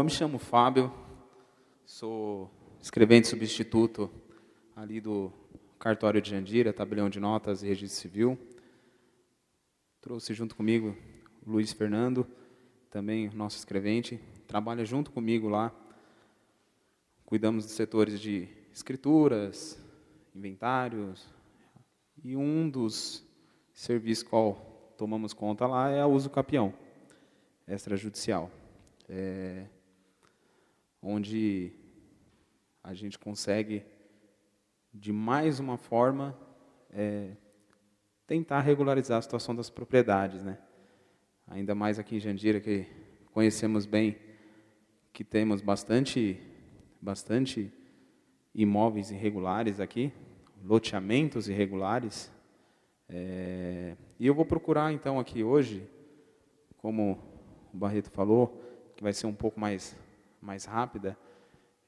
me chamo Fábio, sou escrevente substituto ali do cartório de Jandira, tabelião de notas e registro civil. Trouxe junto comigo o Luiz Fernando, também nosso escrevente, trabalha junto comigo lá. Cuidamos dos setores de escrituras, inventários, e um dos serviços qual tomamos conta lá é a uso capião, extrajudicial. Onde a gente consegue, de mais uma forma, tentar regularizar a situação das propriedades, né? Ainda mais aqui em Jandira, que conhecemos bem, que temos bastante imóveis irregulares aqui, loteamentos irregulares. E eu vou procurar, então, aqui hoje, como o Barreto falou, que vai ser um pouco mais rápida,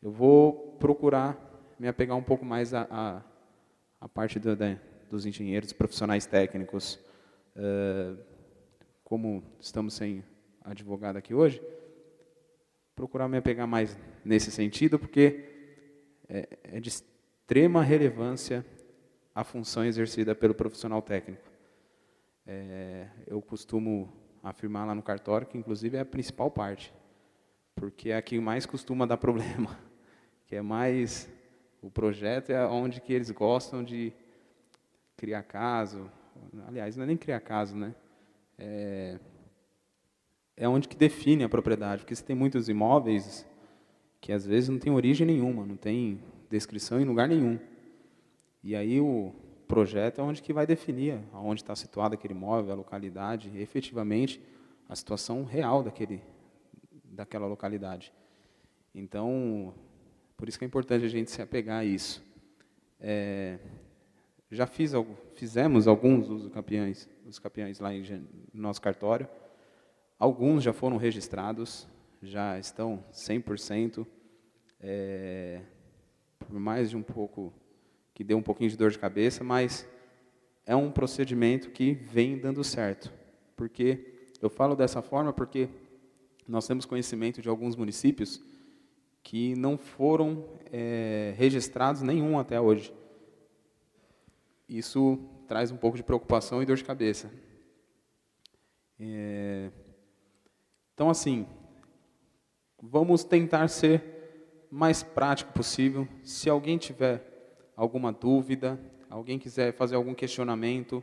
eu vou procurar me apegar um pouco mais à parte dos engenheiros, profissionais técnicos. Como estamos sem advogado aqui hoje, procurar me apegar mais nesse sentido, porque é de extrema relevância a função exercida pelo profissional técnico. Eu costumo afirmar lá no cartório que, inclusive, é a principal parte, porque é a que mais costuma dar problema, que é mais o projeto, é onde que eles gostam de criar caso. Aliás, não é nem criar caso, né? É onde que define a propriedade, porque você tem muitos imóveis que às vezes não tem origem nenhuma, não tem descrição em lugar nenhum. E aí o projeto é onde que vai definir aonde está situado aquele imóvel, a localidade, e efetivamente a situação real daquela localidade. Então, por isso que é importante a gente se apegar a isso. Já fizemos alguns usos capiões lá no nosso cartório. Alguns já foram registrados, já estão 100%, por mais de um pouco, que deu um pouquinho de dor de cabeça, mas é um procedimento que vem dando certo. Porque eu falo dessa forma porque nós temos conhecimento de alguns municípios que não foram registrados nenhum até hoje. Isso traz um pouco de preocupação e dor de cabeça. Então, assim, vamos tentar ser mais prático possível. Se alguém tiver alguma dúvida, alguém quiser fazer algum questionamento,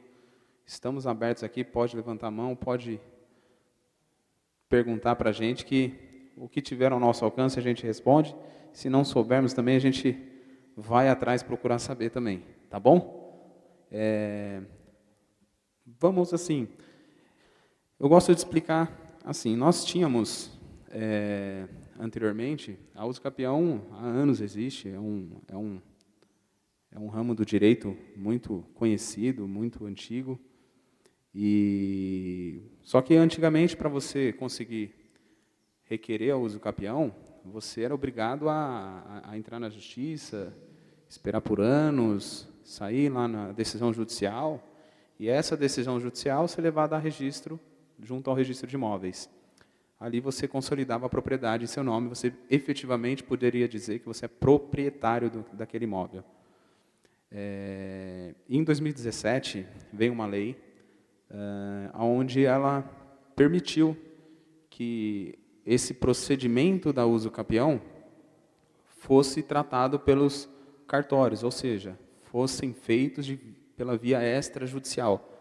estamos abertos aqui, pode levantar a mão, pode perguntar para a gente, que o que tiver ao nosso alcance a gente responde. Se não soubermos também, a gente vai atrás procurar saber também, tá bom? Vamos assim, eu gosto de explicar assim, nós tínhamos anteriormente, a uso capião há anos existe, é um ramo do direito muito conhecido, muito antigo, só que antigamente, para você conseguir requerer o uso capião, você era obrigado a entrar na justiça, esperar por anos, sair lá na decisão judicial, e essa decisão judicial ser levada a registro, junto ao registro de imóveis. Ali você consolidava a propriedade em seu nome, você efetivamente poderia dizer que você é proprietário daquele imóvel. Em 2017, veio uma lei onde ela permitiu que esse procedimento da uso capião fosse tratado pelos cartórios, ou seja, fossem feitos pela via extrajudicial,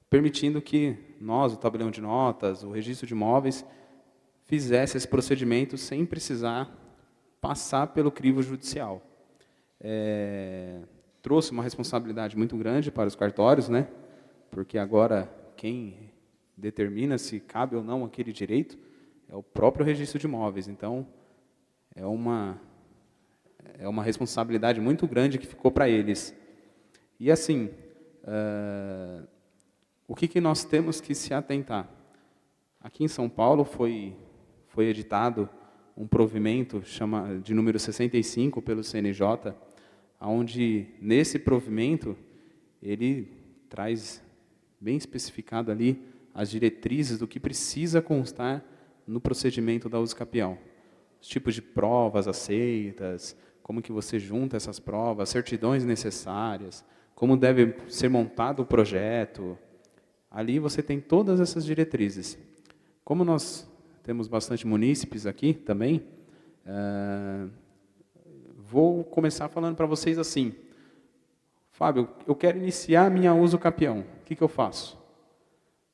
permitindo que nós, o tabelião de notas, o registro de imóveis, fizesse esse procedimento sem precisar passar pelo crivo judicial. Trouxe uma responsabilidade muito grande para os cartórios, né? Porque agora quem determina se cabe ou não aquele direito é o próprio registro de imóveis. Então, é uma responsabilidade muito grande que ficou para eles. E assim, o que nós temos que se atentar? Aqui em São Paulo foi editado um provimento de número 65 pelo CNJ, onde nesse provimento ele traz bem especificado ali as diretrizes do que precisa constar no procedimento da uso capião. os tipos de provas aceitas, como que você junta essas provas, certidões necessárias, como deve ser montado o projeto. Ali você tem todas essas diretrizes. Como nós temos bastante munícipes aqui também, vou começar falando para vocês assim: Fábio, eu quero iniciar a minha uso capião. O que eu faço?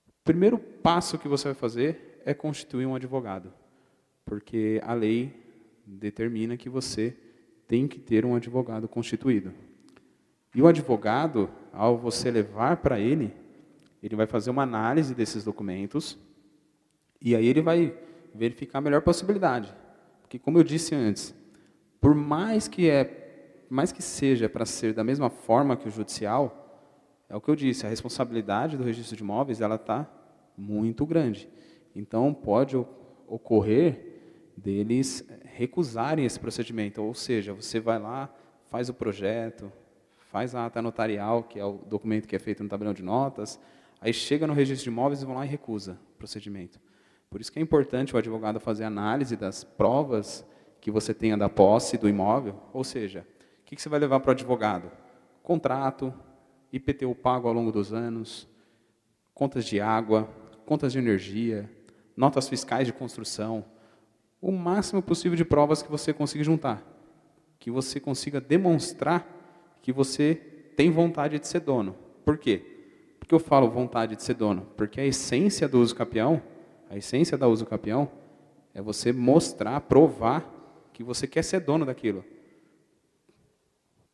O primeiro passo que você vai fazer é constituir um advogado, porque a lei determina que você tem que ter um advogado constituído. E o advogado, ao você levar para ele vai fazer uma análise desses documentos e aí ele vai verificar a melhor possibilidade. Porque, como eu disse antes, por mais que seja para ser da mesma forma que o judicial, é o que eu disse, a responsabilidade do registro de imóveis ela está muito grande. Então, pode ocorrer deles recusarem esse procedimento, ou seja, você vai lá, faz o projeto, faz a ata notarial, que é o documento que é feito no tabelião de notas, aí chega no registro de imóveis e vão lá e recusa o procedimento. Por isso que é importante o advogado fazer análise das provas que você tenha da posse do imóvel, ou seja, o que você vai levar para o advogado? Contrato, IPTU pago ao longo dos anos, contas de água, contas de energia, notas fiscais de construção, o máximo possível de provas que você consiga juntar, que você consiga demonstrar que você tem vontade de ser dono. Por quê? Por que eu falo vontade de ser dono? Porque a essência do uso capião, a essência da uso capião é você mostrar, provar que você quer ser dono daquilo.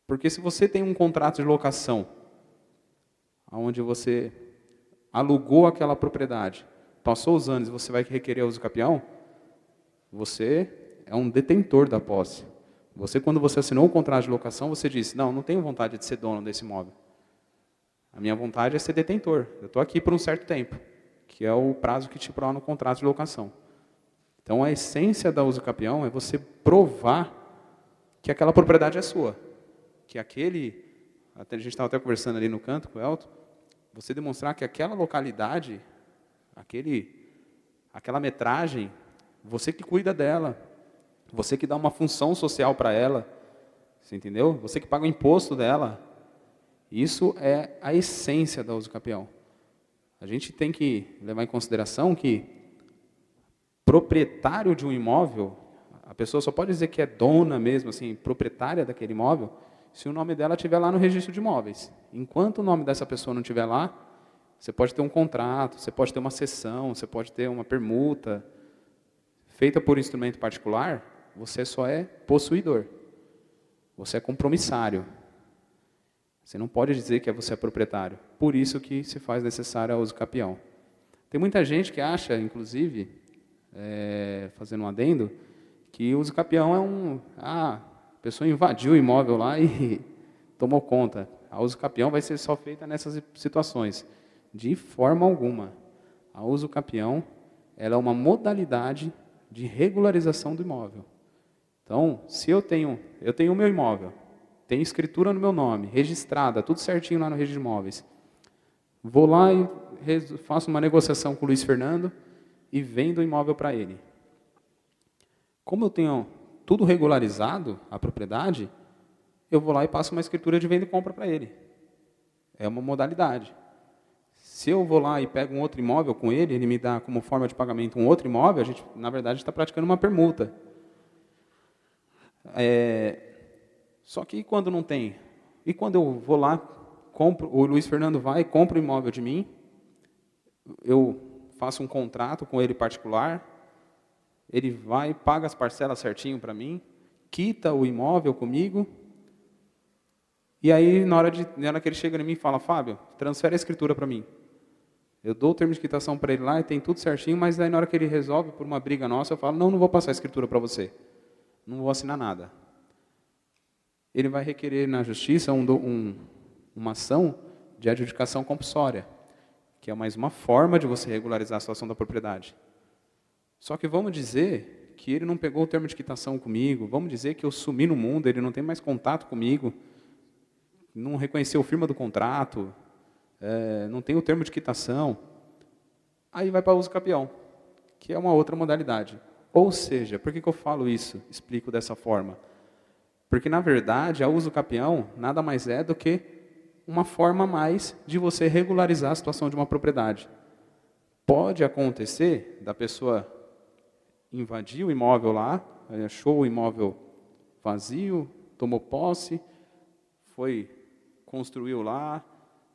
Porque se você tem um contrato de locação, onde você alugou aquela propriedade, passou os anos e você vai requerer uso capião, você é um detentor da posse. Você, quando você assinou o contrato de locação, você disse, não tenho vontade de ser dono desse imóvel. A minha vontade é ser detentor. Eu estou aqui por um certo tempo, que é o prazo que estipula no contrato de locação. Então, a essência da uso capião é você provar que aquela propriedade é sua. Que a gente estava até conversando ali no canto com o Elton, você demonstrar que aquela localidade, aquela metragem, você que cuida dela, você que dá uma função social para ela, você entendeu? Você que paga o imposto dela. Isso é a essência da uso capião. A gente tem que levar em consideração que proprietário de um imóvel, a pessoa só pode dizer que é dona mesmo, assim, proprietária daquele imóvel, se o nome dela estiver lá no registro de imóveis. Enquanto o nome dessa pessoa não estiver lá, você pode ter um contrato, você pode ter uma cessão, você pode ter uma permuta feita por instrumento particular, você só é possuidor. Você é compromissário. Você não pode dizer que você é proprietário. Por isso que se faz necessário a uso capião. Tem muita gente que acha, inclusive, fazendo um adendo, que o uso capião é a pessoa invadiu o imóvel lá e tomou conta. A uso capião vai ser só feita nessas situações. De forma alguma. A uso capião ela é uma modalidade de regularização do imóvel. Então, se eu tenho o meu imóvel, tem escritura no meu nome, registrada, tudo certinho lá no registro de imóveis. Vou lá e faço uma negociação com o Luiz Fernando e vendo o imóvel para ele. Como eu tenho tudo regularizado, a propriedade, eu vou lá e passo uma escritura de venda e compra para ele. É uma modalidade. Se eu vou lá e pego um outro imóvel com ele, ele me dá como forma de pagamento um outro imóvel, a gente, na verdade, está praticando uma permuta. Só que quando não tem? E quando eu vou lá, o Luiz Fernando vai e compra o imóvel de mim, eu faço um contrato com ele particular, ele vai e paga as parcelas certinho para mim, quita o imóvel comigo, e aí na hora que ele chega em mim e fala, Fábio, transfere a escritura para mim. Eu dou o termo de quitação para ele lá, e tem tudo certinho, mas aí na hora que ele resolve, por uma briga nossa, eu falo, não vou passar a escritura para você. Não vou assinar nada. Ele vai requerer na justiça uma ação de adjudicação compulsória, que é mais uma forma de você regularizar a situação da propriedade. Só que vamos dizer que ele não pegou o termo de quitação comigo, vamos dizer que eu sumi no mundo, ele não tem mais contato comigo, não reconheceu a firma do contrato, não tem o termo de quitação, aí vai para uso capião, que é uma outra modalidade. Ou seja, por que eu falo isso? Explico dessa forma. Porque, na verdade, a uso capião nada mais é do que uma forma a mais de você regularizar a situação de uma propriedade. Pode acontecer da pessoa invadir o imóvel lá, achou o imóvel vazio, tomou posse, construiu lá,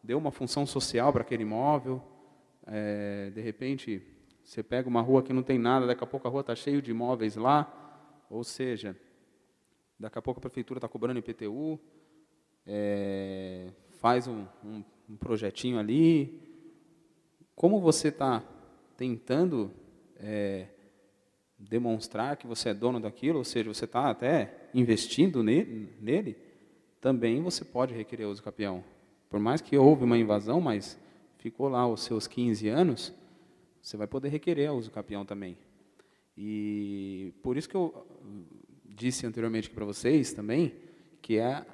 deu uma função social para aquele imóvel, de repente você pega uma rua que não tem nada, daqui a pouco a rua está cheia de imóveis lá, ou seja, daqui a pouco a prefeitura está cobrando IPTU, faz um projetinho ali. Como você está tentando demonstrar que você é dono daquilo, ou seja, você está até investindo nele, também você pode requerer uso capião. Por mais que houve uma invasão, mas ficou lá os seus 15 anos, você vai poder requerer uso capião também. E por isso que eu disse anteriormente para vocês também, que é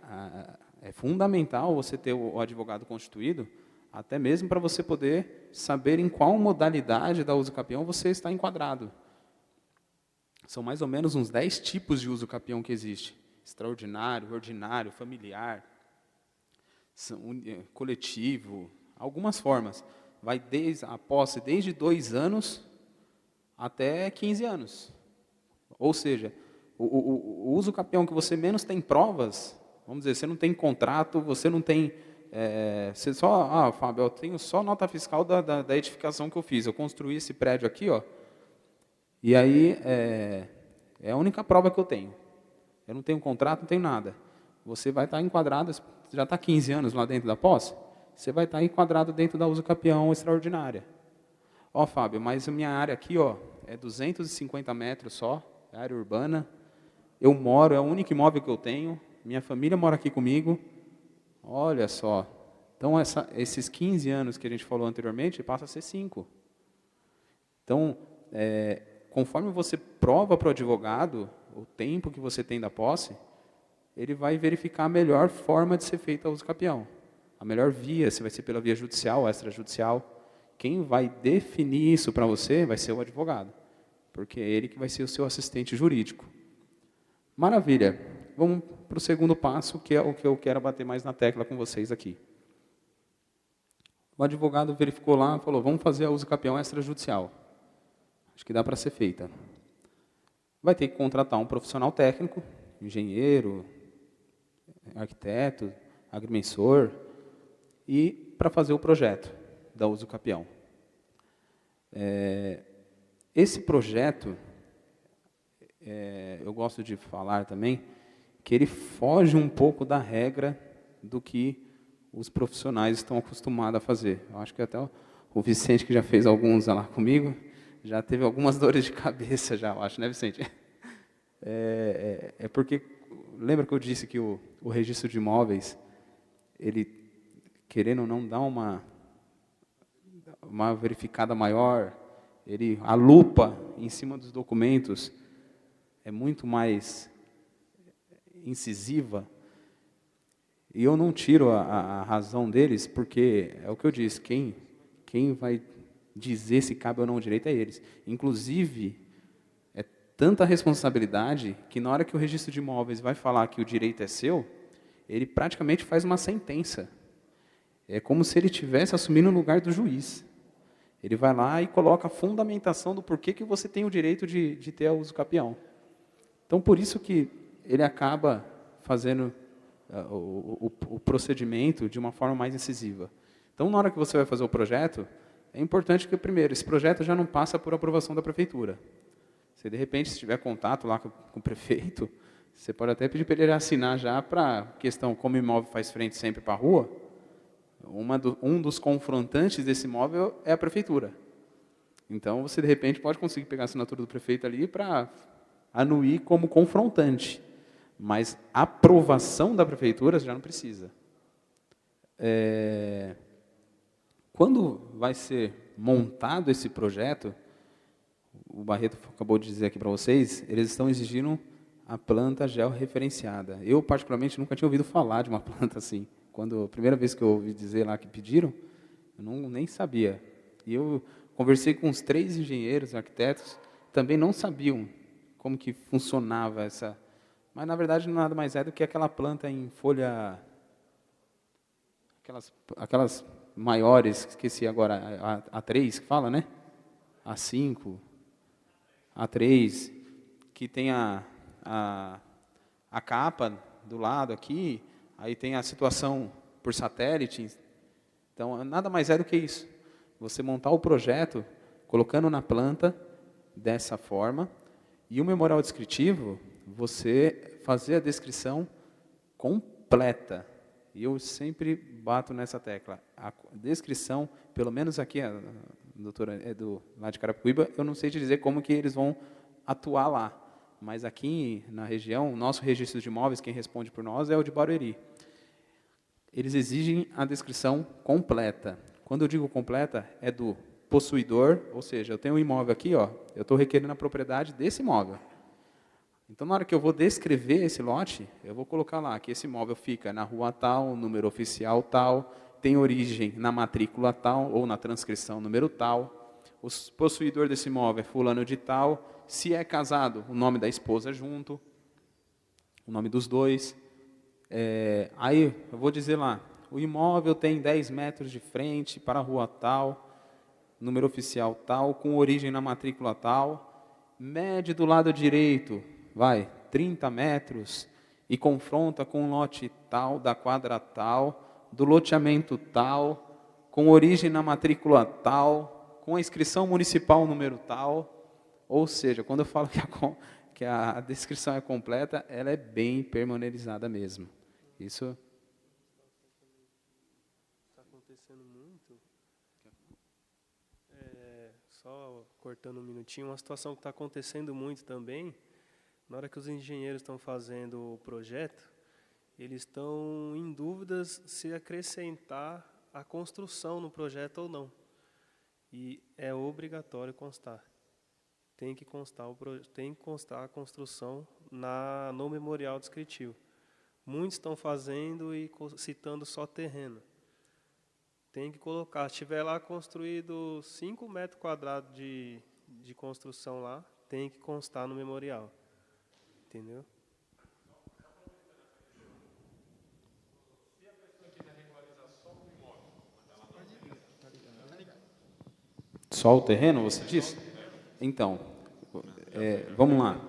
fundamental você ter o advogado constituído, até mesmo para você poder saber em qual modalidade da uso capião você está enquadrado. São mais ou menos uns 10 tipos de uso capião que existe. Extraordinário, ordinário, familiar, coletivo, algumas formas. Vai desde a posse desde 2 anos até 15 anos. Ou seja, o uso capião que você menos tem provas, vamos dizer, você não tem contrato, você não tem... você só, Fábio, eu tenho só nota fiscal da edificação que eu fiz. Eu construí esse prédio aqui, ó, e aí é a única prova que eu tenho. Eu não tenho contrato, não tenho nada. Você vai estar enquadrado, já está 15 anos lá dentro da posse, você vai estar enquadrado dentro da uso capião extraordinária. Ó, Fábio, mas a minha área aqui, ó, é 250 metros só, é área urbana. Eu moro, é o único imóvel que eu tenho, minha família mora aqui comigo. Olha só. Então, esses 15 anos que a gente falou anteriormente, passa a ser 5. Então, conforme você prova para o advogado o tempo que você tem da posse, ele vai verificar a melhor forma de ser feita a uso capião. A melhor via, se vai ser pela via judicial ou extrajudicial. Quem vai definir isso para você vai ser o advogado, porque é ele que vai ser o seu assistente jurídico. Maravilha. Vamos para o segundo passo, que é o que eu quero bater mais na tecla com vocês aqui. O advogado verificou lá, falou, vamos fazer a uso capião extrajudicial. Acho que dá para ser feita. Vai ter que contratar um profissional técnico, engenheiro, arquiteto, agrimensor, e para fazer o projeto da uso capião. Esse projeto, eu gosto de falar também, que ele foge um pouco da regra do que os profissionais estão acostumados a fazer. Eu acho que até o Vicente, que já fez alguns lá comigo, já teve algumas dores de cabeça, já, eu acho, né, Vicente? Porque, lembra que eu disse que o registro de imóveis, ele, querendo ou não, dá uma verificada maior, a lupa em cima dos documentos é muito mais incisiva, e eu não tiro a razão deles, porque é o que eu disse, quem vai dizer se cabe ou não o direito é eles. Inclusive, é tanta responsabilidade que na hora que o registro de imóveis vai falar que o direito é seu, ele praticamente faz uma sentença. É como se ele estivesse assumindo o lugar do juiz. Ele vai lá e coloca a fundamentação do porquê que você tem o direito de ter o uso capião. Então, por isso que ele acaba fazendo o procedimento de uma forma mais incisiva. Então, na hora que você vai fazer o projeto, é importante que, primeiro, esse projeto já não passa por aprovação da prefeitura. Se, de repente, se tiver contato lá com o prefeito, você pode até pedir para ele assinar já para a questão, como o imóvel faz frente sempre para a rua, um dos confrontantes desse imóvel é a prefeitura. Então, você, de repente, pode conseguir pegar a assinatura do prefeito ali para anuir como confrontante. Mas a aprovação da prefeitura já não precisa. Quando vai ser montado esse projeto, o Barreto acabou de dizer aqui para vocês, eles estão exigindo a planta georreferenciada. Eu, particularmente, nunca tinha ouvido falar de uma planta assim. A primeira vez que eu ouvi dizer lá que pediram, eu nem sabia. E eu conversei com uns 3 engenheiros, arquitetos, também não sabiam como que funcionava essa... Mas, na verdade, nada mais é do que aquela planta em folha... Aquelas maiores, esqueci agora, A3 que fala, né? A5, A3, que tem a capa do lado aqui, aí tem a situação por satélite. Então, nada mais é do que isso. Você montar o projeto, colocando na planta, dessa forma, e o memorial descritivo, você fazer a descrição completa. E eu sempre bato nessa tecla. A descrição, pelo menos aqui, a doutora é lá de Carapicuíba, eu não sei te dizer como que eles vão atuar lá. Mas aqui na região, o nosso registro de imóveis, quem responde por nós é o de Barueri. Eles exigem a descrição completa. Quando eu digo completa, é do possuidor, ou seja, eu tenho um imóvel aqui, ó, eu estou requerendo a propriedade desse imóvel. Então, na hora que eu vou descrever esse lote, eu vou colocar lá que esse imóvel fica na rua tal, número oficial tal, tem origem na matrícula tal, ou na transcrição número tal, o possuidor desse imóvel é fulano de tal, se é casado, o nome da esposa junto, o nome dos dois. Aí, eu vou dizer lá, o imóvel tem 10 metros de frente para a rua tal, número oficial tal, com origem na matrícula tal, mede do lado direito, 30 metros, e confronta com o lote tal, da quadra tal, do loteamento tal, com origem na matrícula tal, com a inscrição municipal número tal. Ou seja, quando eu falo que a descrição é completa, ela é bem pormenorizada mesmo. Isso está acontecendo muito. Só cortando um minutinho, uma situação que está acontecendo muito também, na hora que os engenheiros estão fazendo o projeto, eles estão em dúvidas se acrescentar a construção no projeto ou não. E é obrigatório constar. Tem que constar a construção no memorial descritivo. Muitos estão fazendo e citando só terreno. Tem que colocar, se tiver lá construído 5 metros quadrados de construção lá, tem que constar no memorial. Entendeu? Se a pessoa quiser regularizar só o imóvel, só o terreno, você disse? Então, vamos lá.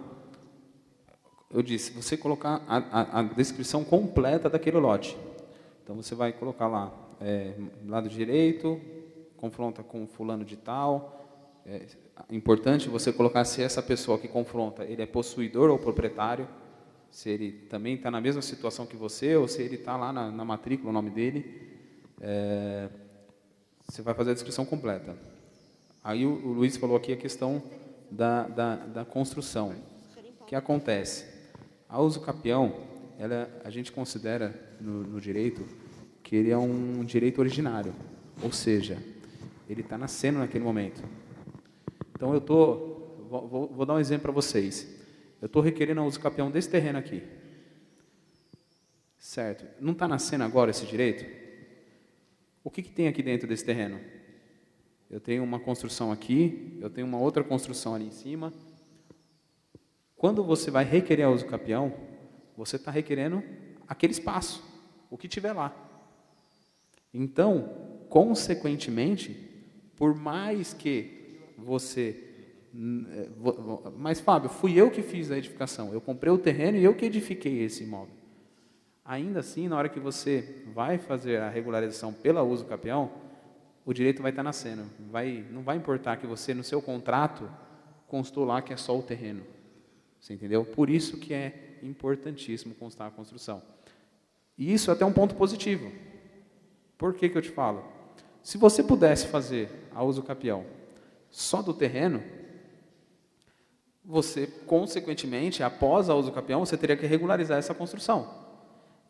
Eu disse, você colocar a descrição completa daquele lote. Então, você vai colocar lá, lado direito, confronta com fulano de tal. É importante você colocar se essa pessoa que confronta, ele é possuidor ou proprietário, se ele também está na mesma situação que você, ou se ele está lá na matrícula, o nome dele. Você vai fazer a descrição completa. Aí o Luiz falou aqui a questão da construção. O que acontece? A uso capião, a gente considera no direito que ele é um direito originário, ou seja, ele está nascendo naquele momento. Então vou dar um exemplo para vocês. Eu estou requerendo a uso capião desse terreno aqui, certo? Não está nascendo agora esse direito? O que tem aqui dentro desse terreno? Eu tenho uma construção aqui, eu tenho uma outra construção ali em cima. Quando você vai requerer a uso capião, você está requerendo aquele espaço, o que tiver lá. Então, consequentemente, por mais que você... Mas, Fábio, fui eu que fiz a edificação, eu comprei o terreno e eu que edifiquei esse imóvel. Ainda assim, na hora que você vai fazer a regularização pela uso capião, o direito vai estar nascendo. Não vai importar que você, no seu contrato, constou lá que é só o terreno. Você entendeu? Por isso que é importantíssimo constar a construção. E isso é até um ponto positivo. Por que eu te falo? Se você pudesse fazer a uso capião só do terreno, você, consequentemente, após a uso capião, você teria que regularizar essa construção.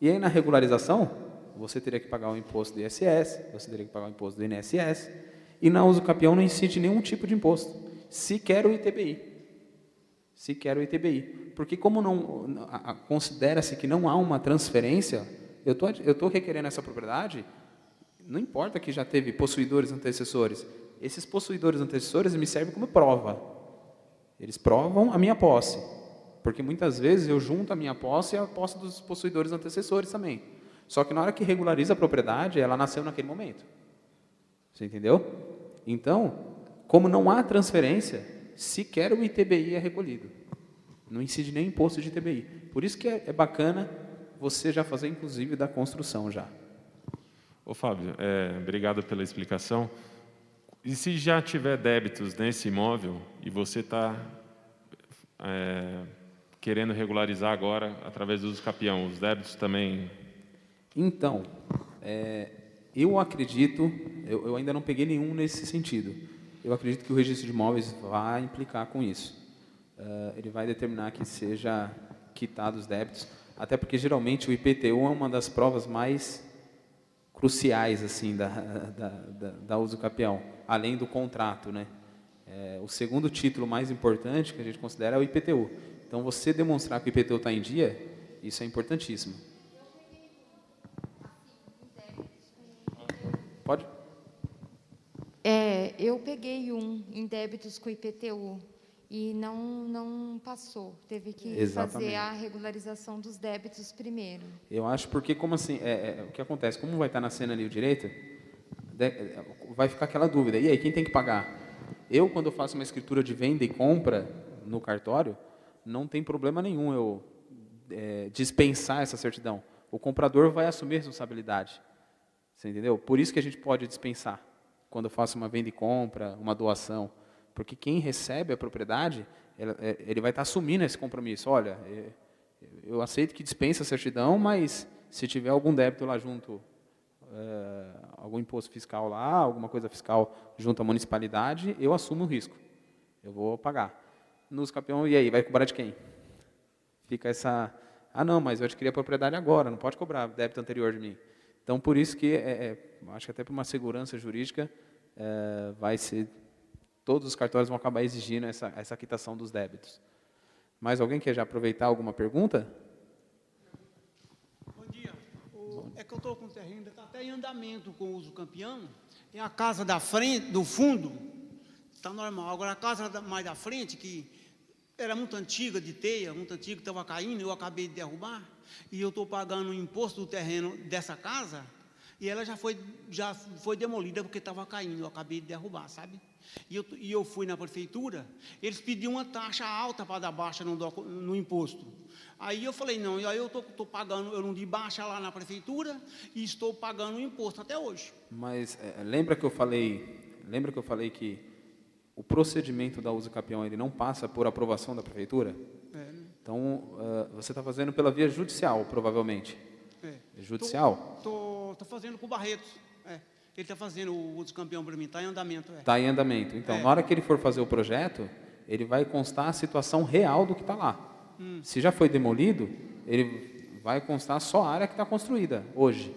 E aí, na regularização, você teria que pagar o imposto do ISS, você teria que pagar o imposto do INSS, e na uso capião não incide nenhum tipo de imposto, sequer o ITBI. Porque como considera-se que não há uma transferência, eu estou requerendo essa propriedade, não importa que já teve possuidores antecessores, esses possuidores antecessores me servem como prova. Eles provam a minha posse, porque muitas vezes eu junto a minha posse e a posse dos possuidores antecessores também. Só que na hora que regulariza a propriedade, ela nasceu naquele momento. Você entendeu? Então, como não há transferência, sequer o ITBI é recolhido. Não incide nem imposto de ITBI. Por isso que é bacana você já fazer, inclusive, da construção já. Ô, Fábio, obrigado pela explicação. E se já tiver débitos nesse imóvel e você está querendo regularizar agora através do uso capião, os débitos também... Então, eu acredito, eu ainda não peguei nenhum nesse sentido. Eu acredito que o registro de imóveis vai implicar com isso. Ele vai determinar que seja quitado os débitos, até porque geralmente o IPTU é uma das provas mais cruciais assim da uso capião, além do contrato, né? O segundo título mais importante que a gente considera é o IPTU. Então, você demonstrar que o IPTU está em dia, isso é importantíssimo. Pode? Eu peguei um em débitos com IPTU e não passou. Teve que fazer a regularização dos débitos primeiro. Eu acho porque, como assim, o que acontece? Como vai estar na cena ali o direito, vai ficar aquela dúvida. E aí, quem tem que pagar? Eu, quando eu faço uma escritura de venda e compra no cartório, não tem problema nenhum eu dispensar essa certidão. O comprador vai assumir a responsabilidade. Você entendeu? Por isso que a gente pode dispensar quando eu faço uma venda e compra, uma doação. Porque quem recebe a propriedade, ele vai estar assumindo esse compromisso. Olha, eu aceito que dispensa a certidão, mas se tiver algum débito lá junto, algum imposto fiscal lá, alguma coisa fiscal junto à municipalidade, eu assumo o risco. Eu vou pagar. Nos campeões, e aí, vai cobrar de quem? Fica essa... Ah, não, mas eu adquiri a propriedade agora, não pode cobrar débito anterior de mim. Então, por isso que, acho que até por uma segurança jurídica, vai ser... Todos os cartórios vão acabar exigindo essa quitação dos débitos. Mais alguém quer já aproveitar alguma pergunta? Bom dia. É que eu estou com o terreno, está até em andamento com o uso campeão, e a casa da frente, do fundo, está normal. Agora, a casa mais da frente, que era muito antiga, de teia, muito antiga, estava caindo, eu acabei de derrubar, e eu estou pagando o imposto do terreno dessa casa, e ela já foi demolida porque estava caindo, eu acabei de derrubar, sabe? E eu fui na prefeitura, eles pediam uma taxa alta para dar baixa no imposto. Aí eu falei, não, aí eu estou pagando, eu não dei baixa lá na prefeitura e estou pagando o imposto até hoje. Mas lembra que eu falei que o procedimento da uso capião ele não passa por aprovação da prefeitura? Então, você está fazendo pela via judicial, provavelmente. Judicial? Estou fazendo com o Barretos. Ele está fazendo o uso campeão para mim, está em andamento. Está em andamento. Então, na hora que ele for fazer o projeto, ele vai constar a situação real do que está lá. Se já foi demolido, ele vai constar só a área que está construída hoje.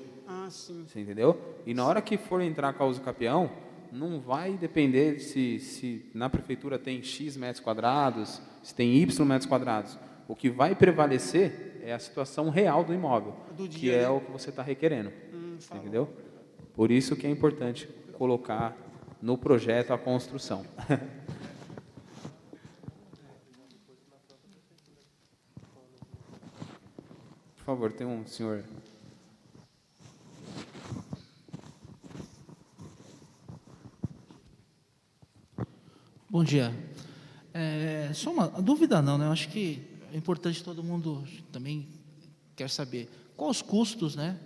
Sim. Você entendeu? E na hora que for entrar com a uso capião, não vai depender se na prefeitura tem X metros quadrados, se tem Y metros quadrados. O que vai prevalecer é a situação real do imóvel, que é o que você está requerendo. Entendeu? Por isso que é importante colocar no projeto a construção. Por favor, tem um senhor... Bom dia. Só uma dúvida não, né? Eu acho que é importante, todo mundo também quer saber quais os custos, né,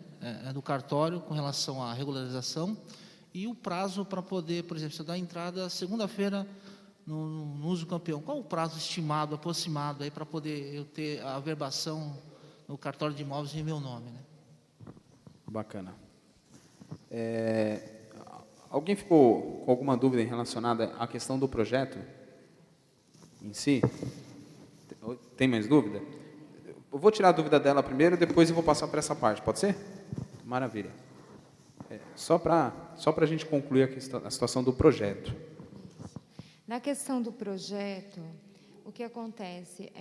do cartório com relação à regularização e o prazo para poder, por exemplo, se eu dar entrada segunda-feira no uso campeão, qual o prazo estimado, aproximado aí para poder eu ter a averbação no cartório de imóveis em meu nome, né? Bacana. Alguém ficou com alguma dúvida relacionada à questão do projeto em si? Tem mais dúvida? Eu vou tirar a dúvida dela primeiro, depois eu vou passar para essa parte, pode ser? Maravilha. Só para a gente concluir a situação do projeto. Na questão do projeto, o que acontece?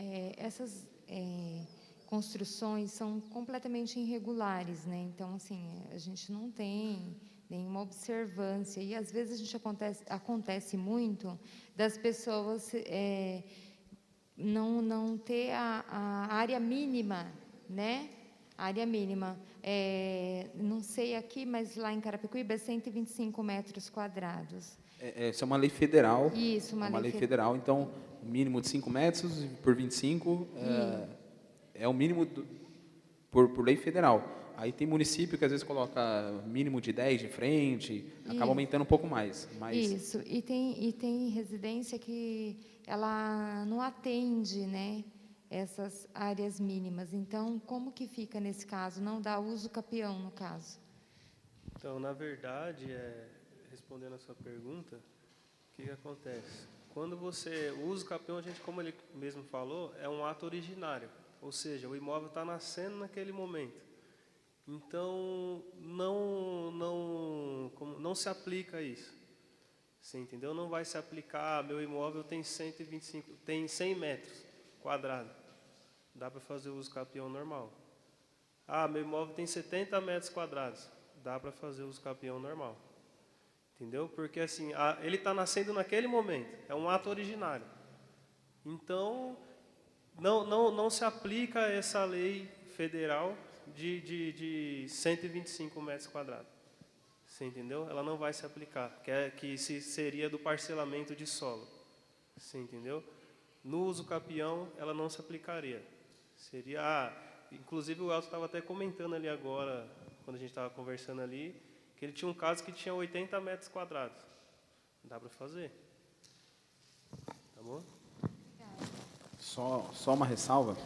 construções são completamente irregulares, né? Então, assim, a gente não tem nenhuma observância. E, às vezes, acontece muito das pessoas não ter a área mínima, né? A área mínima. Não sei aqui, mas lá em Carapicuíba é 125 metros quadrados. Essa é uma lei federal. Isso, uma lei federal. Então, mínimo de 5 metros por 25 é o mínimo por lei federal. Aí tem município que às vezes coloca mínimo de 10 de frente, acaba aumentando um pouco mais. Mas... Isso, e tem residência que ela não atende, né, essas áreas mínimas. Então, como que fica nesse caso? Não dá uso capião, no caso? Então, na verdade, respondendo a sua pergunta, o que acontece? Quando você usa o capião, a gente, como ele mesmo falou, é um ato originário. Ou seja, o imóvel está nascendo naquele momento. Então, não se aplica isso. Você entendeu? Não vai se aplicar, meu imóvel tem 100 metros quadrados. Dá para fazer o uso capião normal. Meu imóvel tem 70 metros quadrados. Dá para fazer o uso capião normal. Entendeu? Porque assim, ele está nascendo naquele momento. É um ato originário. Então, não se aplica essa lei federal de 125 metros quadrados. Você entendeu? Ela não vai se aplicar, que seria do parcelamento de solo. Você entendeu? No uso capião, ela não se aplicaria. Seria, inclusive o Elton estava até comentando ali agora, quando a gente estava conversando ali, que ele tinha um caso que tinha 80 metros quadrados. Dá para fazer. Tá bom? Só uma ressalva.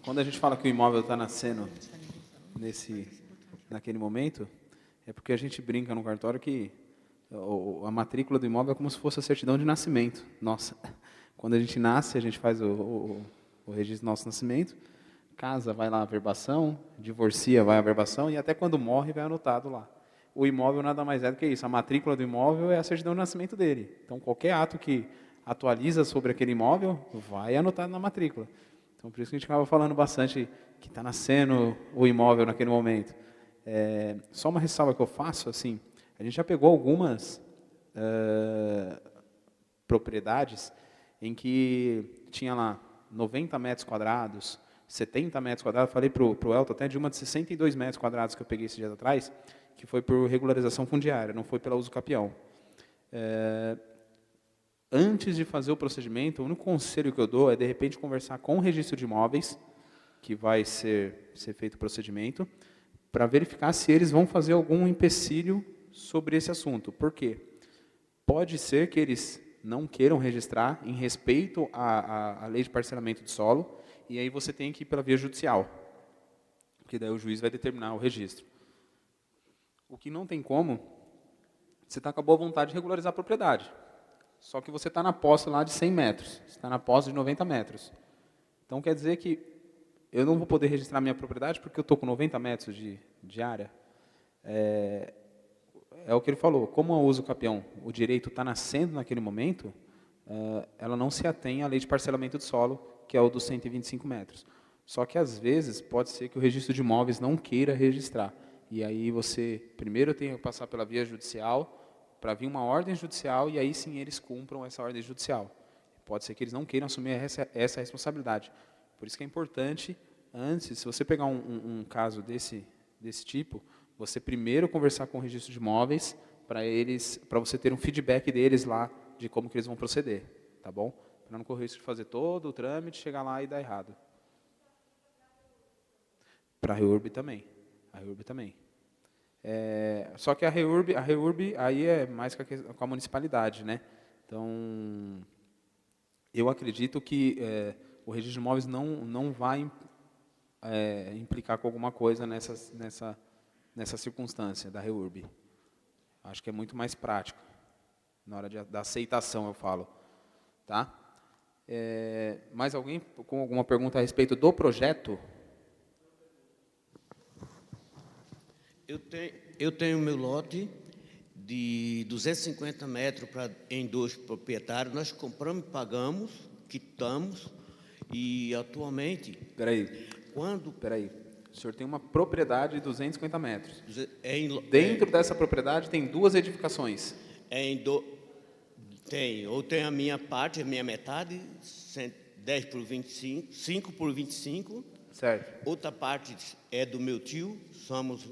Quando a gente fala que o imóvel está nascendo naquele momento, é porque a gente brinca no cartório que a matrícula do imóvel é como se fosse a certidão de nascimento. Nossa, quando a gente nasce, a gente faz o registro do nosso nascimento, casa, vai lá a averbação, divorcia, vai a averbação, e até quando morre, vai anotado lá. O imóvel nada mais é do que isso. A matrícula do imóvel é a certidão de nascimento dele. Então, qualquer ato que atualiza sobre aquele imóvel, vai anotado na matrícula. Então, por isso que a gente acaba falando bastante que está nascendo o imóvel naquele momento. Só uma ressalva que eu faço, assim, a gente já pegou algumas propriedades em que tinha lá 90 metros quadrados, 70 metros quadrados. Falei para o Elton até de uma de 62 metros quadrados que eu peguei esses dias atrás, que foi por regularização fundiária, não foi pela uso capião. Antes de fazer o procedimento, o único conselho que eu dou é, de repente, conversar com o registro de imóveis, que vai ser feito o procedimento, para verificar se eles vão fazer algum empecilho sobre esse assunto. Por quê? Pode ser que eles não queiram registrar em respeito à lei de parcelamento de solo, e aí você tem que ir pela via judicial, porque daí o juiz vai determinar o registro. O que não tem como, você está com a boa vontade de regularizar a propriedade. Só que você está na posse lá de 100 metros, você está na posse de 90 metros. Então, quer dizer que eu não vou poder registrar minha propriedade porque eu estou com 90 metros de área. É o que ele falou, como eu uso o capião, o direito está nascendo naquele momento, ela não se atém à lei de parcelamento de solo, que é o dos 125 metros. Só que, às vezes, pode ser que o registro de imóveis não queira registrar. E aí você, primeiro, tem que passar pela via judicial, para vir uma ordem judicial, e aí sim eles cumpram essa ordem judicial. Pode ser que eles não queiram assumir essa responsabilidade. Por isso que é importante, antes, se você pegar um caso desse tipo, você primeiro conversar com o registro de imóveis, para você ter um feedback deles lá, de como que eles vão proceder, tá bom? Para não correr o risco de fazer todo o trâmite, chegar lá e dar errado. Para a REURB também. Só que a REURB aí é mais com a municipalidade, né? Então, eu acredito que o registro de imóveis não vai implicar com alguma coisa nessa circunstância da REURB. Acho que é muito mais prático, na hora da aceitação, eu falo. Tá? Mais alguém com alguma pergunta a respeito do projeto? Eu tenho meu lote de 250 metros em 2 proprietários. Nós compramos, pagamos, quitamos E atualmente, Peraí. O senhor tem uma propriedade de 250 metros. Dentro dessa propriedade tem 2 edificações. Eu tenho a minha parte, a minha metade, 10 por 25, 5 por 25. Certo. Outra parte é do meu tio.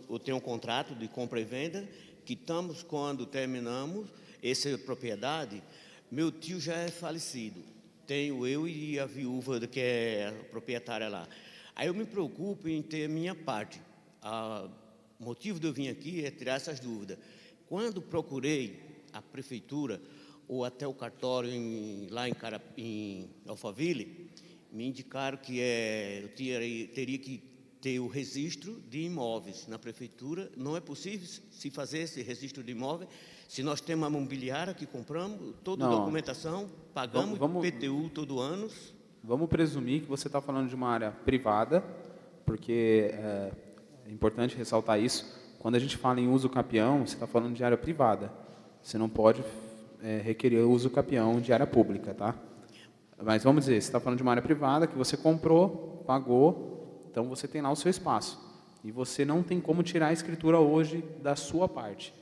Eu tenho um contrato de compra e venda. Quitamos quando terminamos essa propriedade. Meu tio já é falecido. Tenho eu e a viúva que é a proprietária lá. Aí eu me preocupo em ter a minha parte. O motivo de eu vir aqui é tirar essas dúvidas. Quando procurei a prefeitura ou até o cartório lá em Alphaville, me indicaram que eu teria que ter o registro de imóveis na prefeitura. Não é possível se fazer esse registro de imóveis se nós temos uma imobiliária que compramos, toda a documentação, pagamos IPTU todo ano. Vamos presumir que você está falando de uma área privada, porque é importante ressaltar isso. Quando a gente fala em uso capião, você está falando de área privada. Você não pode requerer uso capião de área pública, tá? Mas vamos dizer, você está falando de uma área privada que você comprou, pagou, então você tem lá o seu espaço. E você não tem como tirar a escritura hoje da sua parte.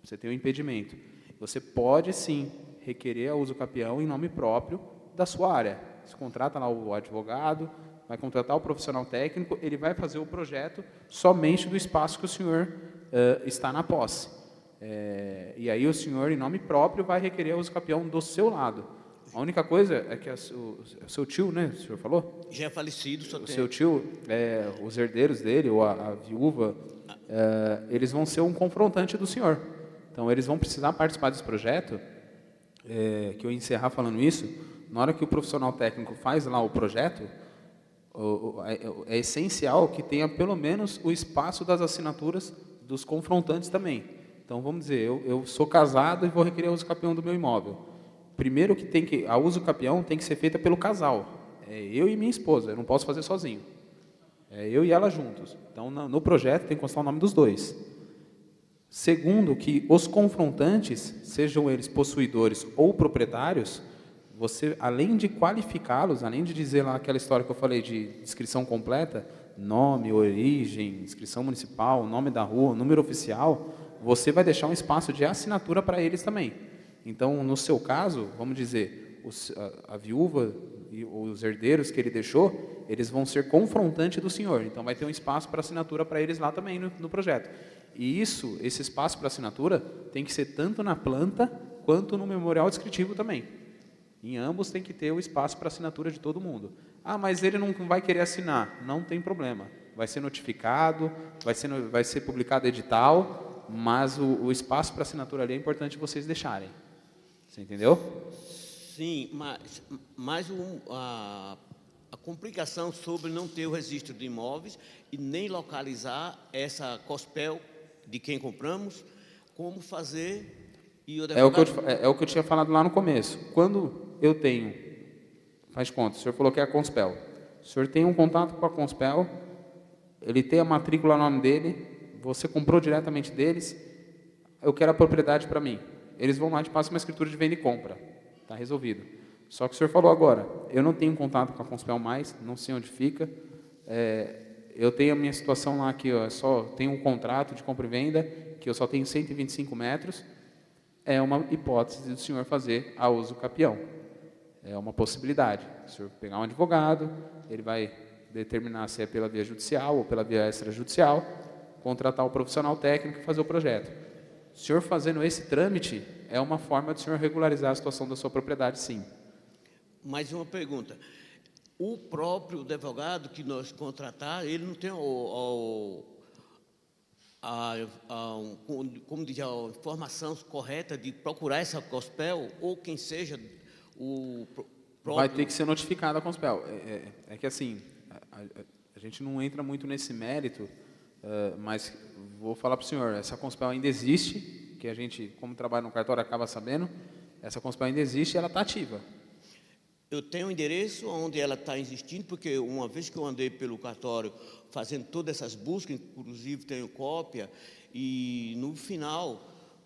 Você tem um impedimento. Você pode, sim, requerer a uso capião em nome próprio da sua área. Você contrata lá o advogado, vai contratar o profissional técnico, ele vai fazer o projeto somente do espaço que o senhor está na posse. E aí o senhor, em nome próprio, vai requerer a uso capião do seu lado. A única coisa é que o seu tio, né, o senhor falou? Já é falecido, só tem. O seu tio, os herdeiros dele, ou a viúva, eles vão ser um confrontante do senhor. Então, eles vão precisar participar desse projeto, que eu ia encerrar falando isso. Na hora que o profissional técnico faz lá o projeto, é essencial que tenha pelo menos o espaço das assinaturas dos confrontantes também. Então, vamos dizer, eu sou casado e vou requerer a uso capião do meu imóvel. Primeiro a uso capião tem que ser feita pelo casal. Eu e minha esposa, eu não posso fazer sozinho. Eu e ela juntos. Então, no projeto tem que constar o nome dos dois. Segundo, que os confrontantes, sejam eles possuidores ou proprietários, você, além de qualificá-los, além de dizer lá aquela história que eu falei de inscrição completa, nome, origem, inscrição municipal, nome da rua, número oficial, você vai deixar um espaço de assinatura para eles também. Então, no seu caso, vamos dizer, a viúva e os herdeiros que ele deixou, eles vão ser confrontante do senhor. Então, vai ter um espaço para assinatura para eles lá também no projeto. E esse espaço para assinatura tem que ser tanto na planta quanto no memorial descritivo também. Em ambos tem que ter o espaço para assinatura de todo mundo. Ah, mas ele não vai querer assinar. Não tem problema. Vai ser notificado, vai ser publicado edital, mas o espaço para assinatura ali é importante vocês deixarem. Você entendeu? Sim, mas a complicação sobre não ter o registro de imóveis e nem localizar essa COSPEL de quem compramos, como fazer... É o que eu tinha falado lá no começo. Quando eu tenho... Faz de conta, o senhor falou que é a Conspel. O senhor tem um contato com a Conspel, ele tem a matrícula no nome dele, você comprou diretamente deles, eu quero a propriedade para mim. Eles vão lá e te passam uma escritura de venda e compra. Está resolvido. Só que o senhor falou agora, eu não tenho contato com a Conspel mais, não sei onde fica. Eu tenho a minha situação lá que eu só tenho um contrato de compra e venda, que eu só tenho 125 metros. É uma hipótese do senhor fazer a uso capião. É uma possibilidade. O senhor pegar um advogado, ele vai determinar se é pela via judicial ou pela via extrajudicial, contratar o profissional técnico e fazer o projeto. O senhor fazendo esse trâmite é uma forma de o senhor regularizar a situação da sua propriedade, sim. Mais uma pergunta. O próprio advogado que nós contratar, ele não tem como dizer, a informação correta de procurar essa Conspel, ou quem seja o próprio... Vai ter que ser notificado a Conspel. É que assim, a gente não entra muito nesse mérito, mas vou falar para o senhor, essa Conspel ainda existe, que a gente, como trabalha no cartório, acaba sabendo, essa Conspel ainda existe e ela está ativa. Eu tenho um endereço onde ela está existindo, porque uma vez que eu andei pelo cartório fazendo todas essas buscas, inclusive tenho cópia, e no final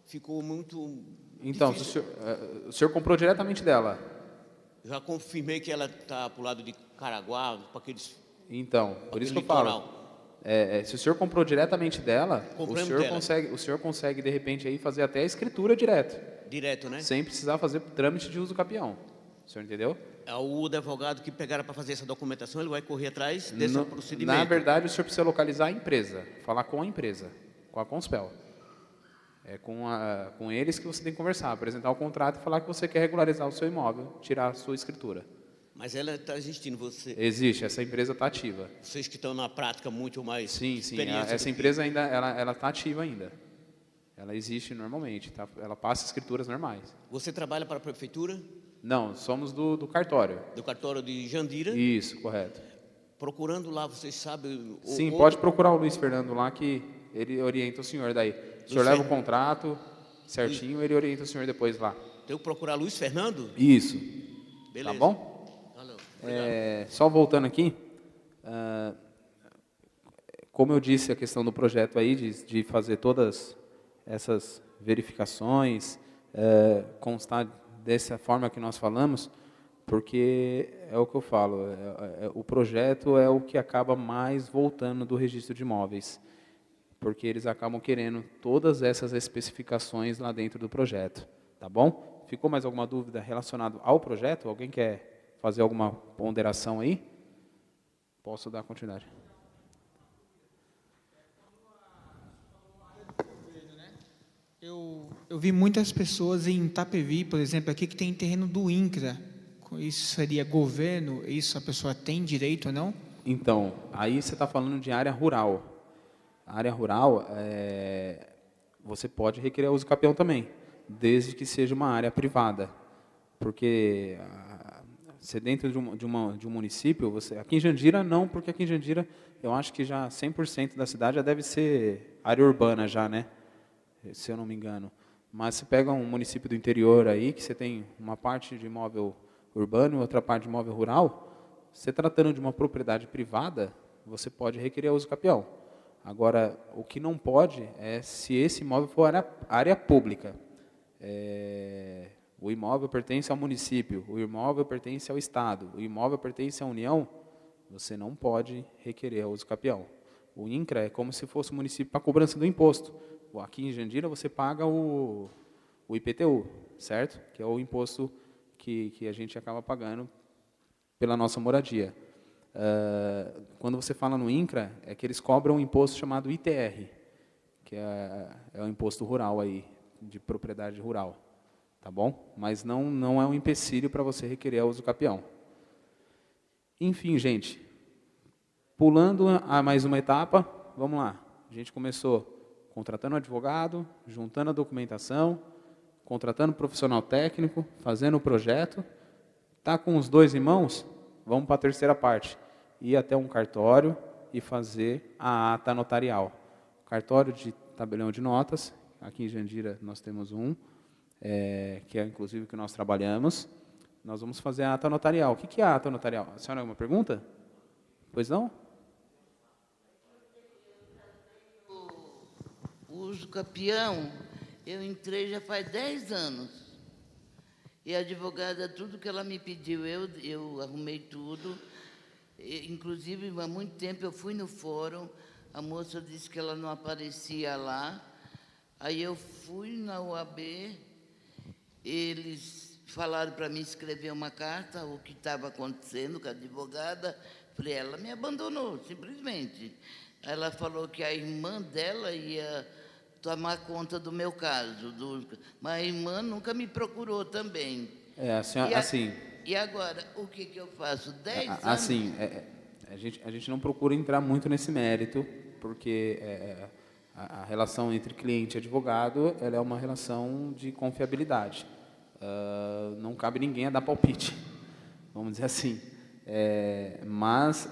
ficou muito... Então, o senhor comprou diretamente dela? Já confirmei que ela está para o lado de Caraguá, para aqueles... Então, por isso que eu litoral. falo. Se o senhor comprou diretamente dela, Compramos o dela. senhor consegue, de repente, aí fazer até a escritura direto, Direto, né? sem precisar fazer trâmite de uso capião. O senhor entendeu? O advogado que pegar para fazer essa documentação, ele vai correr atrás desse procedimento. Na verdade, o senhor precisa localizar a empresa, falar com a empresa, com a Conspel. É com eles que você tem que conversar, apresentar o contrato e falar que você quer regularizar o seu imóvel, tirar a sua escritura. Mas ela está existindo, Existe, essa empresa está ativa. Vocês que estão na prática muito mais Sim, experiência essa do que- empresa ainda ela está ativa ainda. Ela existe normalmente, tá? Ela passa escrituras normais. Você trabalha para a prefeitura, Não, somos do cartório. do cartório de Jandira, Isso, correto. procurando lá, vocês sabem... Sim, pode procurar o Luiz Fernando lá que ele orienta o senhor daí. O senhor leva o contrato certinho, ele orienta o senhor depois lá. Tenho que procurar Luiz Fernando? Isso. Beleza. Tá bom? Valeu. Só voltando aqui, como eu disse, a questão do projeto aí, de fazer todas essas verificações, constar dessa forma que nós falamos, porque é o que eu falo, o projeto é o que acaba mais voltando do registro de imóveis, porque eles acabam querendo todas essas especificações lá dentro do projeto, tá bom? Ficou mais alguma dúvida relacionada ao projeto? Alguém quer fazer alguma ponderação aí? Posso dar continuidade. Eu vi muitas pessoas em Itapevi, por exemplo, aqui que tem terreno do INCRA. Isso seria governo? Isso a pessoa tem direito ou não? Então, aí você está falando de área rural. A área rural, você pode requerer uso capião também, desde que seja uma área privada. Porque se dentro de um município, aqui em Jandira não, porque aqui em Jandira eu acho que já 100% da cidade já deve ser área urbana já, né? Se eu não me engano. Mas se pega um município do interior aí, que você tem uma parte de imóvel urbano e outra parte de imóvel rural, você tratando de uma propriedade privada, você pode requerer uso capião. Agora, o que não pode é se esse imóvel for área pública. O imóvel pertence ao município, o imóvel pertence ao Estado, o imóvel pertence à União, você não pode requerer uso capião. O INCRA é como se fosse o município para cobrança do imposto. Aqui em Jandira você paga o IPTU, certo? Que é o imposto que a gente acaba pagando pela nossa moradia. Quando você fala no INCRA, é que eles cobram um imposto chamado ITR, que é o imposto rural aí, de propriedade rural, tá bom? Mas não é um empecilho para você requerer uso capião. Enfim, gente, pulando a mais uma etapa, vamos lá. A gente começou contratando um advogado, juntando a documentação, contratando um profissional técnico, fazendo o projeto. Está com os dois em mãos? Vamos para a terceira parte. Ir até um cartório e fazer a ata notarial. Cartório de tabelião de notas, aqui em Jandira nós temos um, que é inclusive o que nós trabalhamos. Nós vamos fazer a ata notarial. O que é a ata notarial? A senhora tem alguma pergunta? Pois não? O uso capião, eu entrei já faz 10 anos. E a advogada, tudo que ela me pediu, eu arrumei tudo. Inclusive, há muito tempo eu fui no fórum, a moça disse que ela não aparecia lá. Aí eu fui na UAB, eles falaram para mim escrever uma carta, o que estava acontecendo com a advogada. Falei, ela me abandonou, simplesmente. Ela falou que a irmã dela ia tomar conta do meu caso, mas a irmã nunca me procurou também. A senhora, assim... E agora, o que eu faço? 10 anos? Assim, a gente não procura entrar muito nesse mérito, porque a relação entre cliente e advogado ela é uma relação de confiabilidade. Não cabe ninguém a dar palpite, vamos dizer assim. Mas,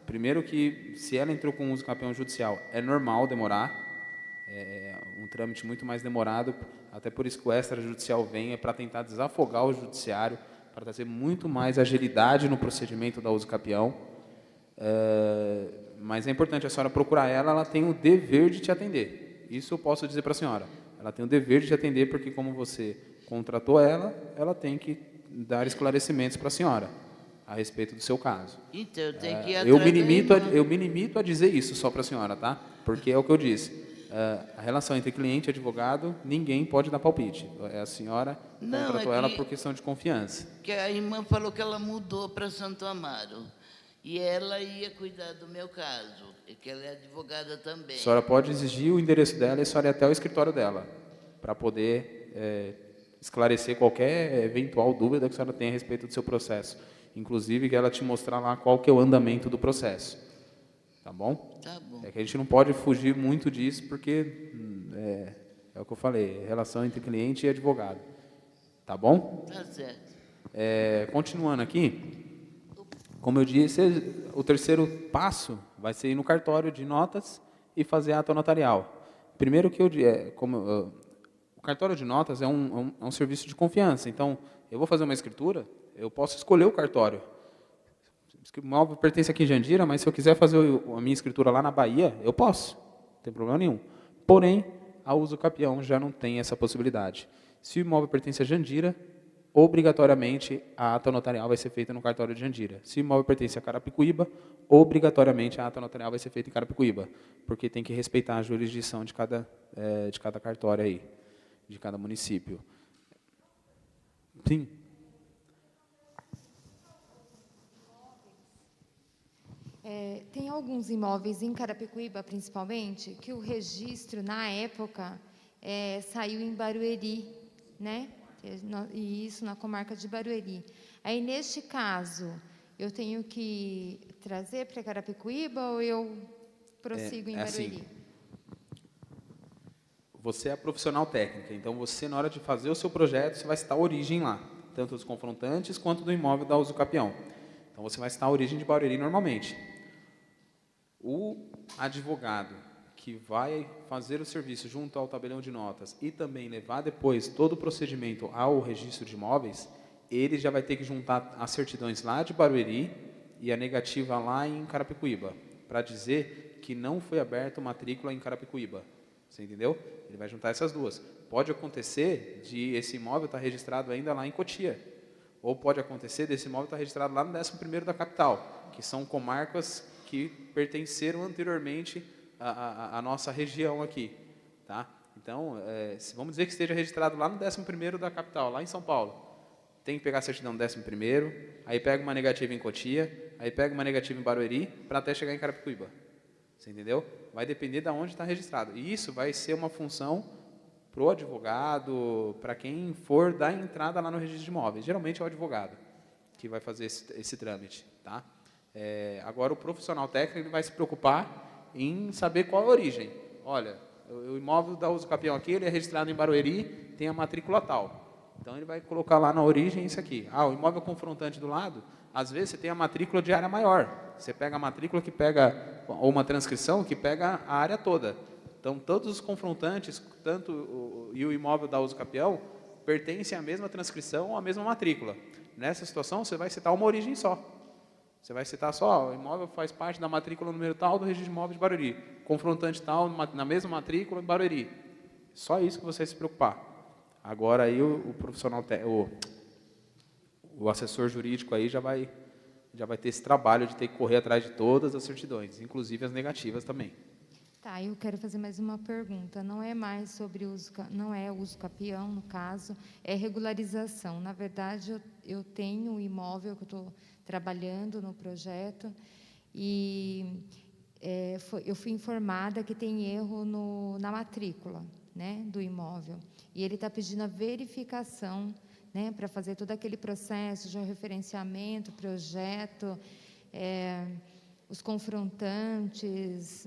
primeiro que, se ela entrou com uso capião judicial, é normal demorar, um trâmite muito mais demorado, até por isso que o extrajudicial vem, para tentar desafogar o judiciário, para trazer muito mais agilidade no procedimento da uso capião. Mas é importante a senhora procurar ela tem o dever de te atender. Isso eu posso dizer para a senhora. Ela tem o dever de te atender, porque como você contratou ela tem que dar esclarecimentos para a senhora a respeito do seu caso. Então, eu tenho que ir Eu atrás me limito a dizer isso só para a senhora, tá? Porque é o que eu disse. A relação entre cliente e advogado, ninguém pode dar palpite. A senhora contratou ela por questão de confiança. Que a irmã falou que ela mudou para Santo Amaro. E ela ia cuidar do meu caso, e que ela é advogada também. A senhora pode exigir o endereço dela e a senhora ir até o escritório dela, para poder esclarecer qualquer eventual dúvida que a senhora tenha a respeito do seu processo. Inclusive, que ela te mostrar lá qual que é o andamento do processo. Tá bom? Tá bom. É que a gente não pode fugir muito disso, porque é o que eu falei, relação entre cliente e advogado. Tá bom? Tá certo. Continuando aqui, como eu disse, o terceiro passo vai ser ir no cartório de notas e fazer a ata notarial. Primeiro que o cartório de notas é um serviço de confiança. Então, eu vou fazer uma escritura, eu posso escolher o cartório. O imóvel pertence aqui em Jandira, mas se eu quiser fazer a minha escritura lá na Bahia, eu posso, não tem problema nenhum. Porém, a uso capião já não tem essa possibilidade. Se o imóvel pertence a Jandira, obrigatoriamente a ata notarial vai ser feita no cartório de Jandira. Se o imóvel pertence a Carapicuíba, obrigatoriamente a ata notarial vai ser feita em Carapicuíba, porque tem que respeitar a jurisdição de cada cartório aí, de cada município. Sim. Tem alguns imóveis em Carapicuíba, principalmente, que o registro, na época, saiu em Barueri, né? E isso na comarca de Barueri. Aí, neste caso, eu tenho que trazer para Carapicuíba ou eu prossigo em Barueri? Assim, você é a profissional técnica, então você, na hora de fazer o seu projeto, você vai citar a origem lá, tanto dos confrontantes quanto do imóvel da uso capião. Então, você vai citar a origem de Barueri normalmente. O advogado que vai fazer o serviço junto ao tabelião de notas e também levar depois todo o procedimento ao registro de imóveis, ele já vai ter que juntar as certidões lá de Barueri e a negativa lá em Carapicuíba, para dizer que não foi aberta matrícula em Carapicuíba. Você entendeu? Ele vai juntar essas duas. Pode acontecer de esse imóvel estar registrado ainda lá em Cotia, ou pode acontecer desse imóvel estar registrado lá no 11º da capital, que são comarcas que pertenceram anteriormente à nossa região aqui, tá? Então, vamos dizer que esteja registrado lá no 11º da capital, lá em São Paulo. Tem que pegar a certidão do 11º, aí pega uma negativa em Cotia, aí pega uma negativa em Barueri, para até chegar em Carapicuíba. Você entendeu? Vai depender de onde está registrado. E isso vai ser uma função para o advogado, para quem for dar entrada lá no registro de imóveis. Geralmente é o advogado que vai fazer esse trâmite, tá? Agora, o profissional técnico ele vai se preocupar em saber qual é a origem. Olha, o imóvel da uso capião aqui, ele é registrado em Barueri, tem a matrícula tal. Então, ele vai colocar lá na origem isso aqui. O imóvel confrontante do lado, às vezes você tem a matrícula de área maior. Você pega a matrícula que pega, ou uma transcrição que pega a área toda. Então, todos os confrontantes, e o imóvel da uso capião, pertencem à mesma transcrição ou à mesma matrícula. Nessa situação, você vai citar uma origem só. Você vai citar só, o imóvel faz parte da matrícula número tal do registro de imóveis de Barueri. Confrontante tal, na mesma matrícula em Barueri. Só isso que você se preocupar. Agora, aí, o profissional, o assessor jurídico aí já vai ter esse trabalho de ter que correr atrás de todas as certidões, inclusive as negativas também. Tá, eu quero fazer mais uma pergunta. Não é mais sobre não é uso capião, no caso, é regularização. Na verdade, eu tenho um imóvel que eu estou trabalhando no projeto e eu fui informada que tem erro na matrícula, né, do imóvel. E ele está pedindo a verificação, né, para fazer todo aquele processo de referenciamento, projeto, os confrontantes,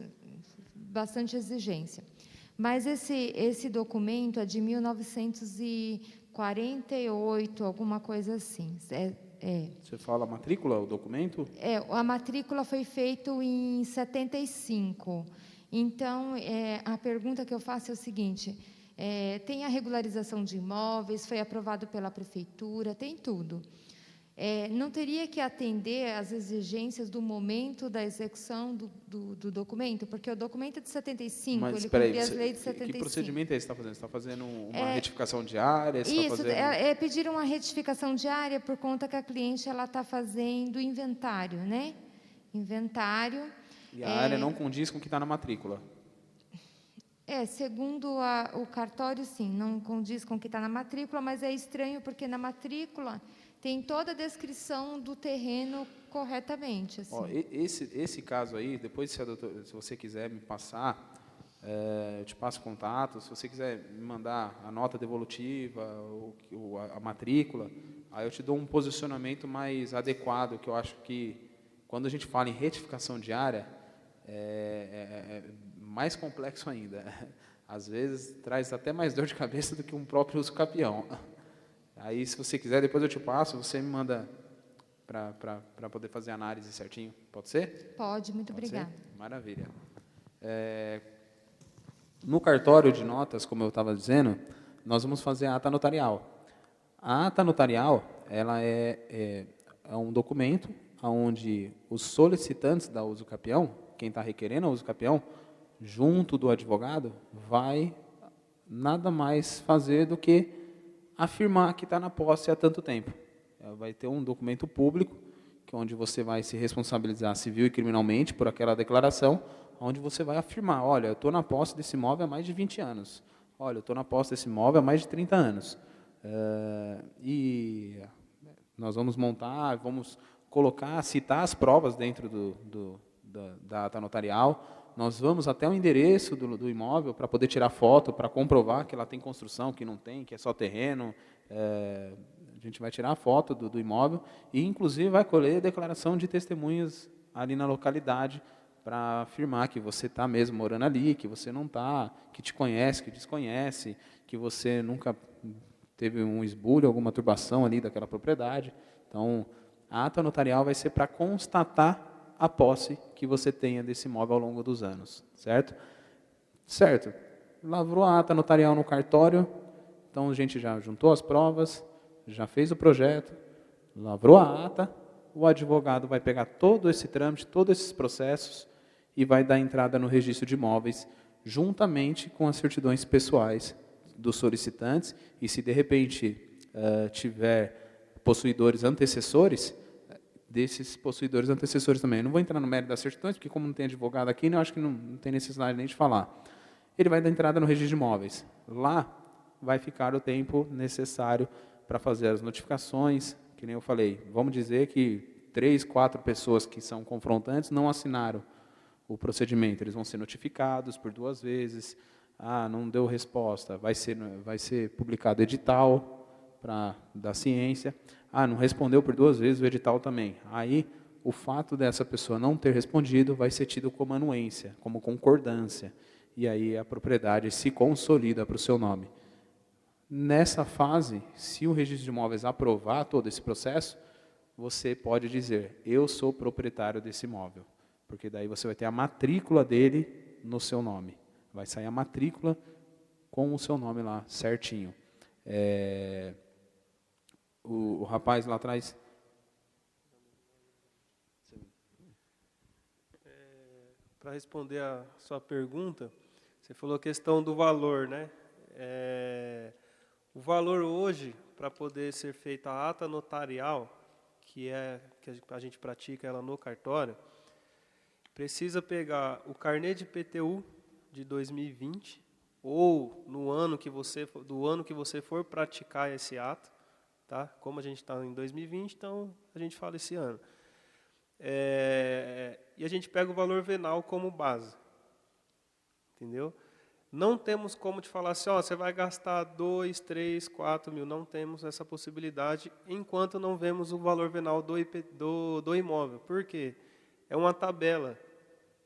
bastante exigência. Mas esse documento é de 1948, alguma coisa assim. Você fala a matrícula, o documento? A matrícula foi feita em 75. Então, a pergunta que eu faço é o seguinte: tem a regularização de imóveis, foi aprovado pela prefeitura, tem tudo. não teria que atender às exigências do momento da execução do documento? Porque o documento é de 75, Mas, ele espera aí, cumpria as leis de que 75. procedimento é esse que você está fazendo? Você está fazendo uma retificação diária? Você Isso, está fazendo... pedir uma retificação diária por conta que a cliente está fazendo inventário, né? Inventário. E a área não condiz com o que está na matrícula? Segundo o cartório, sim, não condiz com o que está na matrícula, mas é estranho porque na matrícula tem toda a descrição do terreno corretamente. Assim. Ó, esse caso aí, depois, se você quiser me passar, eu te passo contato. Se você quiser me mandar a nota devolutiva, a matrícula, aí eu te dou um posicionamento mais adequado, que eu acho que, quando a gente fala em retificação diária, é mais complexo ainda. Às vezes, traz até mais dor de cabeça do que um próprio uso capião. Aí, se você quiser, depois eu te passo, você me manda para poder fazer a análise certinho. Pode ser? Pode, muito obrigada. Maravilha. No cartório de notas, como eu estava dizendo, nós vamos fazer a ata notarial. A ata notarial, ela é um documento onde os solicitantes da uso capião, quem está requerendo a uso capião, junto do advogado, vai nada mais fazer do que afirmar que está na posse há tanto tempo. Vai ter um documento público, que é onde você vai se responsabilizar civil e criminalmente por aquela declaração, onde você vai afirmar, olha, eu estou na posse desse imóvel há mais de 20 anos. Olha, eu estou na posse desse imóvel há mais de 30 anos. E nós vamos montar, vamos colocar, citar as provas dentro da ata notarial. Nós vamos até o endereço do imóvel para poder tirar foto, para comprovar que ela tem construção, que não tem, que é só terreno. A gente vai tirar a foto do imóvel e, inclusive, vai colher declaração de testemunhas ali na localidade para afirmar que você está mesmo morando ali, que você não está, que te conhece, que desconhece, que você nunca teve um esbulho, alguma turbação ali daquela propriedade. Então, a ata notarial vai ser para constatar a posse que você tenha desse imóvel ao longo dos anos, certo? Certo. Lavrou a ata notarial no cartório, então a gente já juntou as provas, já fez o projeto, lavrou a ata, o advogado vai pegar todo esse trâmite, todos esses processos e vai dar entrada no registro de imóveis, juntamente com as certidões pessoais dos solicitantes, e se de repente tiver possuidores antecessores, desses possuidores antecessores também. Eu não vou entrar no mérito das certidões, porque como não tem advogado aqui, eu acho que não tem necessidade nem de falar. Ele vai dar entrada no registro de imóveis. Lá vai ficar o tempo necessário para fazer as notificações, que nem eu falei. Vamos dizer que 3, 4 pessoas que são confrontantes não assinaram o procedimento. Eles vão ser notificados por 2 vezes. Não deu resposta. Vai ser publicado edital da ciência. Não respondeu por 2 vezes o edital também. Aí, o fato dessa pessoa não ter respondido vai ser tido como anuência, como concordância. E aí a propriedade se consolida para o seu nome. Nessa fase, se o registro de imóveis aprovar todo esse processo, você pode dizer, eu sou proprietário desse imóvel. Porque daí você vai ter a matrícula dele no seu nome. Vai sair a matrícula com o seu nome lá, certinho. O rapaz lá atrás... Para responder a sua pergunta, você falou a questão do valor, né? O valor hoje, para poder ser feita a ata notarial, que a gente pratica ela no cartório, precisa pegar o carnê de IPTU de 2020 ou do ano que você for praticar esse ato, tá? Como a gente está em 2020, então a gente fala esse ano. E a gente pega o valor venal como base, entendeu? Não temos como te falar assim, você vai gastar 2, 3, 4 mil. Não temos essa possibilidade enquanto não vemos o valor venal do imóvel. Por quê? É uma tabela.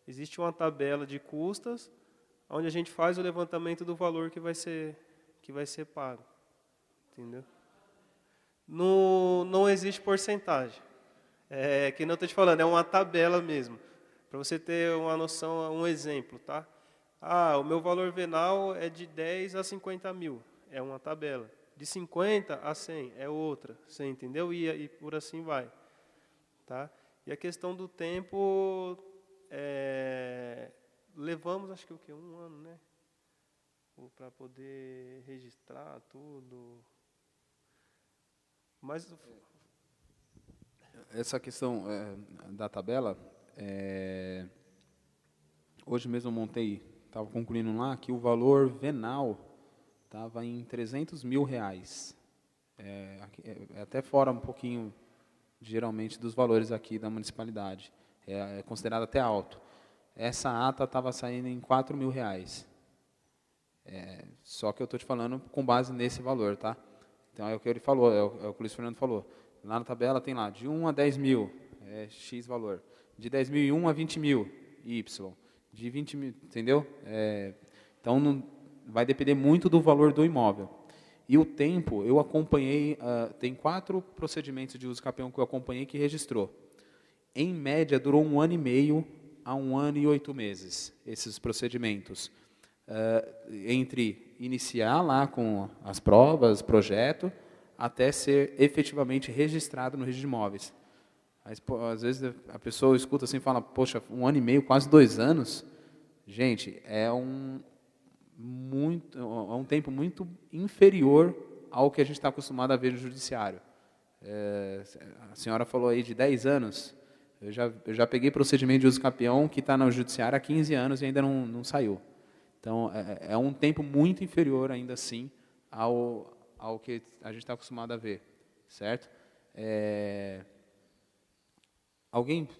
Existe uma tabela de custas, onde a gente faz o levantamento do valor que vai ser pago. Entendeu? Não existe porcentagem. Que não estou te falando, é uma tabela mesmo. Para você ter uma noção, um exemplo, tá? O meu valor venal é de 10 a 50 mil. É uma tabela. De 50 a 100 é outra, você entendeu? E por assim vai. Tá? E a questão do tempo, levamos, acho que o quê? 1 ano, né? Para poder registrar tudo. Mas essa questão da tabela, hoje mesmo eu montei, estava concluindo lá, que o valor venal estava em R$300 mil. É até fora um pouquinho, geralmente, dos valores aqui da municipalidade. É considerado até alto. Essa ata estava saindo em R$4 mil. Só que eu estou te falando com base nesse valor, tá? Então, é o que ele falou, é o que o Luiz Fernando falou. Lá na tabela tem lá, de 1 a 10 mil, X valor. De 10.001 a 20 mil, Y. De 20 mil, entendeu? Então, vai depender muito do valor do imóvel. E o tempo, eu acompanhei, tem 4 procedimentos de uso capião que eu acompanhei que registrou. Em média, durou 1 ano e meio a 1 ano e 8 meses, esses procedimentos. Entre iniciar lá com as provas, projeto, até ser efetivamente registrado no registro de imóveis. Às vezes a pessoa escuta assim e fala, poxa, 1 ano e meio, quase 2 anos. Gente, é um tempo muito inferior ao que a gente está acostumado a ver no judiciário. A senhora falou aí de 10 anos. Eu já peguei procedimento de uso capião que está no judiciário há 15 anos e ainda não saiu. Então, é um tempo muito inferior, ainda assim, ao que a gente está acostumado a ver, certo?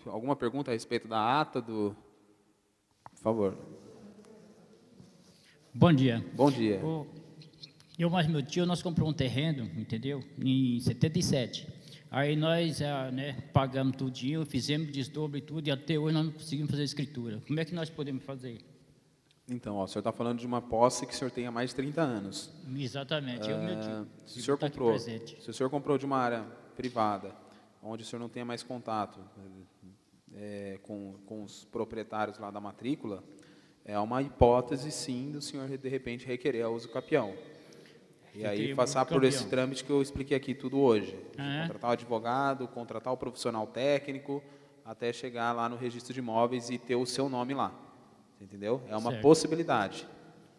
Alguma pergunta a respeito da ata? Por favor. Bom dia. Bom dia. Eu mais meu tio, nós compramos um terreno, entendeu? Em 77. Aí nós pagamos tudinho, fizemos desdobro e tudo, e até hoje nós não conseguimos fazer a escritura. Como é que nós podemos fazer? Então, o senhor está falando de uma posse que o senhor tem há mais de 30 anos. Exatamente, eu e meu tio. Se o senhor comprou de uma área privada, onde o senhor não tenha mais contato com os proprietários lá da matrícula, é uma hipótese, sim, do senhor, de repente, requerer a uso capião. E aí passar por esse trâmite que eu expliquei aqui tudo hoje. Contratar o advogado, contratar o profissional técnico, até chegar lá no registro de imóveis e ter o seu nome lá. Entendeu? É uma possibilidade.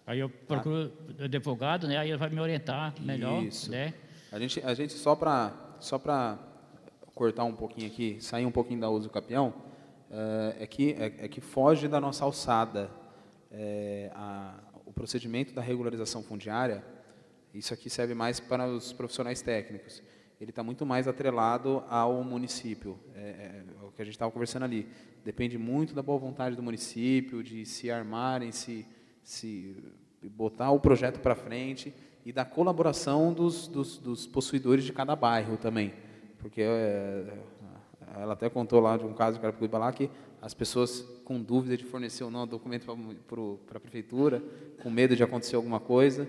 Aí eu procuro o advogado, né? Aí ele vai me orientar melhor. Isso. Né? A gente só para cortar um pouquinho aqui, sair um pouquinho da uso capião, é que foge da nossa alçada. O procedimento da regularização fundiária, isso aqui serve mais para os profissionais técnicos. Ele está muito mais atrelado ao município. É o que a gente estava conversando ali. Depende muito da boa vontade do município, de se armarem, se botar o projeto para frente e da colaboração dos possuidores de cada bairro também. Porque ela até contou lá de um caso de Carapicuíba lá que as pessoas com dúvida de fornecer ou não o documento para a prefeitura, com medo de acontecer alguma coisa.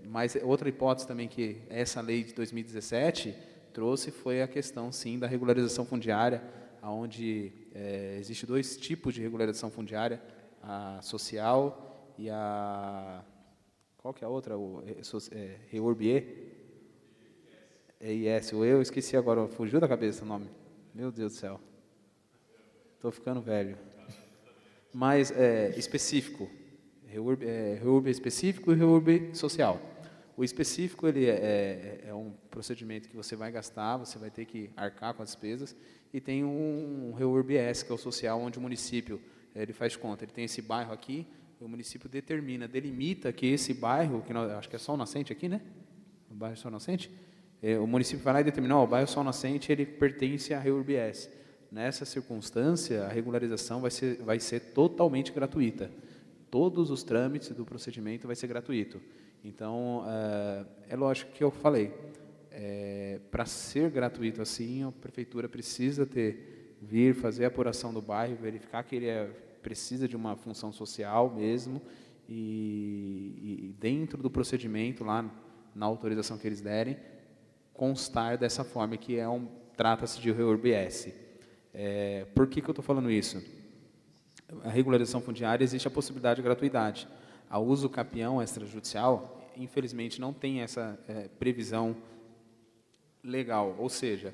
Mas outra hipótese também que essa lei de 2017 trouxe foi a questão, sim, da regularização fundiária, onde existe 2 tipos de regularização fundiária, a social e a... Qual que é a outra? O REURB-E? EIS. Eu esqueci agora, fugiu da cabeça o nome. Meu Deus do céu. Estou ficando velho. Mas específico. REURB específico e REURB social. O específico ele é um procedimento que você vai gastar, você vai ter que arcar com as despesas, e tem um REURB-S, que é o social, onde o município ele faz conta. Ele tem esse bairro aqui, o município delimita que esse bairro, que acho que é Sol Nascente aqui, né? O bairro Sol Nascente. O município vai lá e determina, o bairro Sol Nascente ele pertence à REURB-S. Nessa circunstância, a regularização vai ser totalmente gratuita. Todos os trâmites do procedimento vai ser gratuito. Então, é lógico que eu falei, para ser gratuito assim, a prefeitura precisa vir fazer a apuração do bairro, verificar que ele precisa de uma função social mesmo, e dentro do procedimento, lá na autorização que eles derem, constar dessa forma, que trata-se de REURB-S. Por que eu estou falando isso? A regularização fundiária existe a possibilidade de gratuidade. A uso capião extrajudicial, infelizmente, não tem essa previsão legal. Ou seja,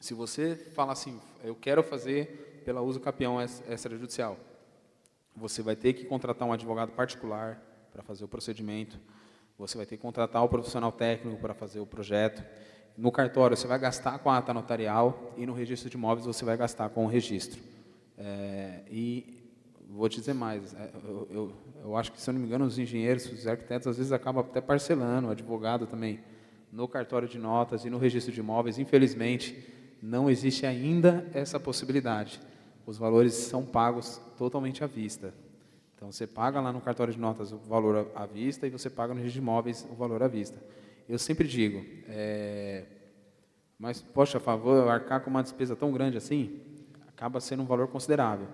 se você fala assim, eu quero fazer pela uso capião extrajudicial, você vai ter que contratar um advogado particular para fazer o procedimento, você vai ter que contratar o profissional técnico para fazer o projeto. No cartório, você vai gastar com a ata notarial e no registro de imóveis você vai gastar com o registro. E vou te dizer mais, eu acho que, se eu não me engano, os engenheiros, os arquitetos, às vezes acabam até parcelando, o advogado também, no cartório de notas e no registro de imóveis. Infelizmente, não existe ainda essa possibilidade. Os valores são pagos totalmente à vista. Então, você paga lá no cartório de notas o valor à vista e você paga no registro de imóveis o valor à vista. Eu sempre digo, mas, poxa, a favor, arcar com uma despesa tão grande assim, acaba sendo um valor considerável.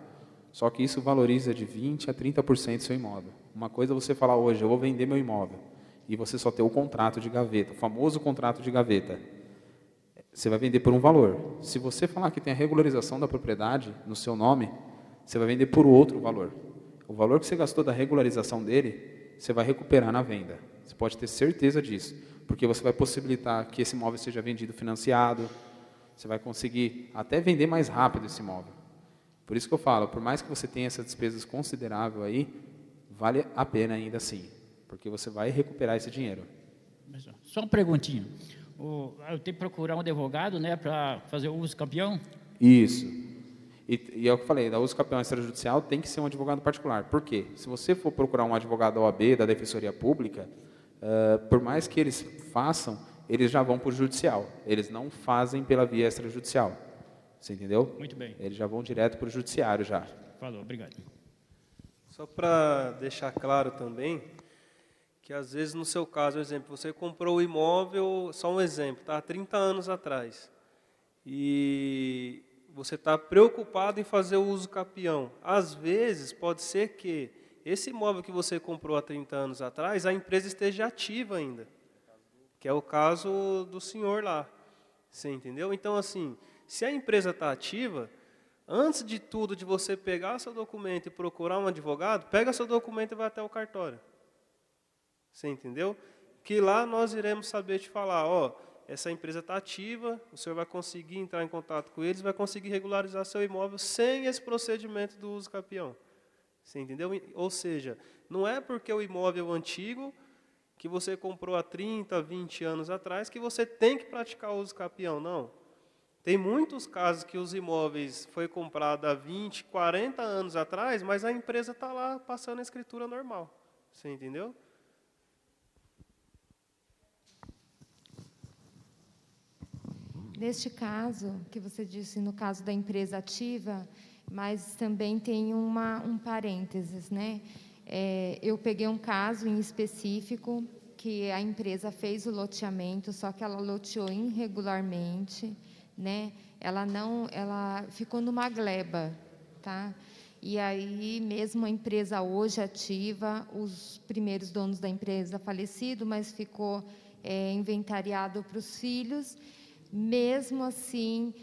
Só que isso valoriza de 20% a 30% seu imóvel. Uma coisa é você falar hoje, eu vou vender meu imóvel, e você só ter o contrato de gaveta, o famoso contrato de gaveta. Você vai vender por um valor. Se você falar que tem a regularização da propriedade no seu nome, você vai vender por outro valor. O valor que você gastou da regularização dele, você vai recuperar na venda. Você pode ter certeza disso, porque você vai possibilitar que esse imóvel seja vendido financiado, você vai conseguir até vender mais rápido esse imóvel. Por isso que eu falo, por mais que você tenha essas despesas consideráveis aí, vale a pena ainda assim, porque você vai recuperar esse dinheiro. Só uma perguntinha. Eu tenho que procurar um advogado, né, para fazer o uso campeão? Isso. E é o que eu falei, da uso campeão extrajudicial tem que ser um advogado particular. Por quê? Se você for procurar um advogado da OAB, da Defensoria Pública, por mais que eles façam, eles já vão para o judicial. Eles não fazem pela via extrajudicial. Você entendeu? Muito bem. Eles já vão direto para o judiciário já. Falou, obrigado. Só para deixar claro também, que às vezes no seu caso, por exemplo, você comprou o imóvel, só um exemplo, tá, há 30 anos atrás, e você está preocupado em fazer o uso capião. Às vezes pode ser que esse imóvel que você comprou há 30 anos atrás, a empresa esteja ativa ainda, que é o caso do senhor lá, você entendeu? Então, assim, se a empresa está ativa, antes de tudo, de você pegar seu documento e procurar um advogado, pega seu documento e vai até o cartório. Você entendeu? Que lá nós iremos saber te falar, ó, essa empresa está ativa, o senhor vai conseguir entrar em contato com eles, vai conseguir regularizar seu imóvel sem esse procedimento do uso capião. Você entendeu? Ou seja, não é porque o imóvel antigo, que você comprou há 30, 20 anos atrás, que você tem que praticar o uso capião, não. Tem muitos casos que os imóveis foi comprado há 20, 40 anos atrás, mas a empresa está lá passando a escritura normal. Você entendeu? Neste caso, que você disse, no caso da empresa ativa, mas também tem um parênteses, né? Eu peguei um caso em específico que a empresa fez o loteamento, só que ela loteou irregularmente, né? Ela ficou numa gleba, tá? E aí, mesmo a empresa hoje ativa, os primeiros donos da empresa falecido, mas ficou inventariado para os filhos. Mesmo assim,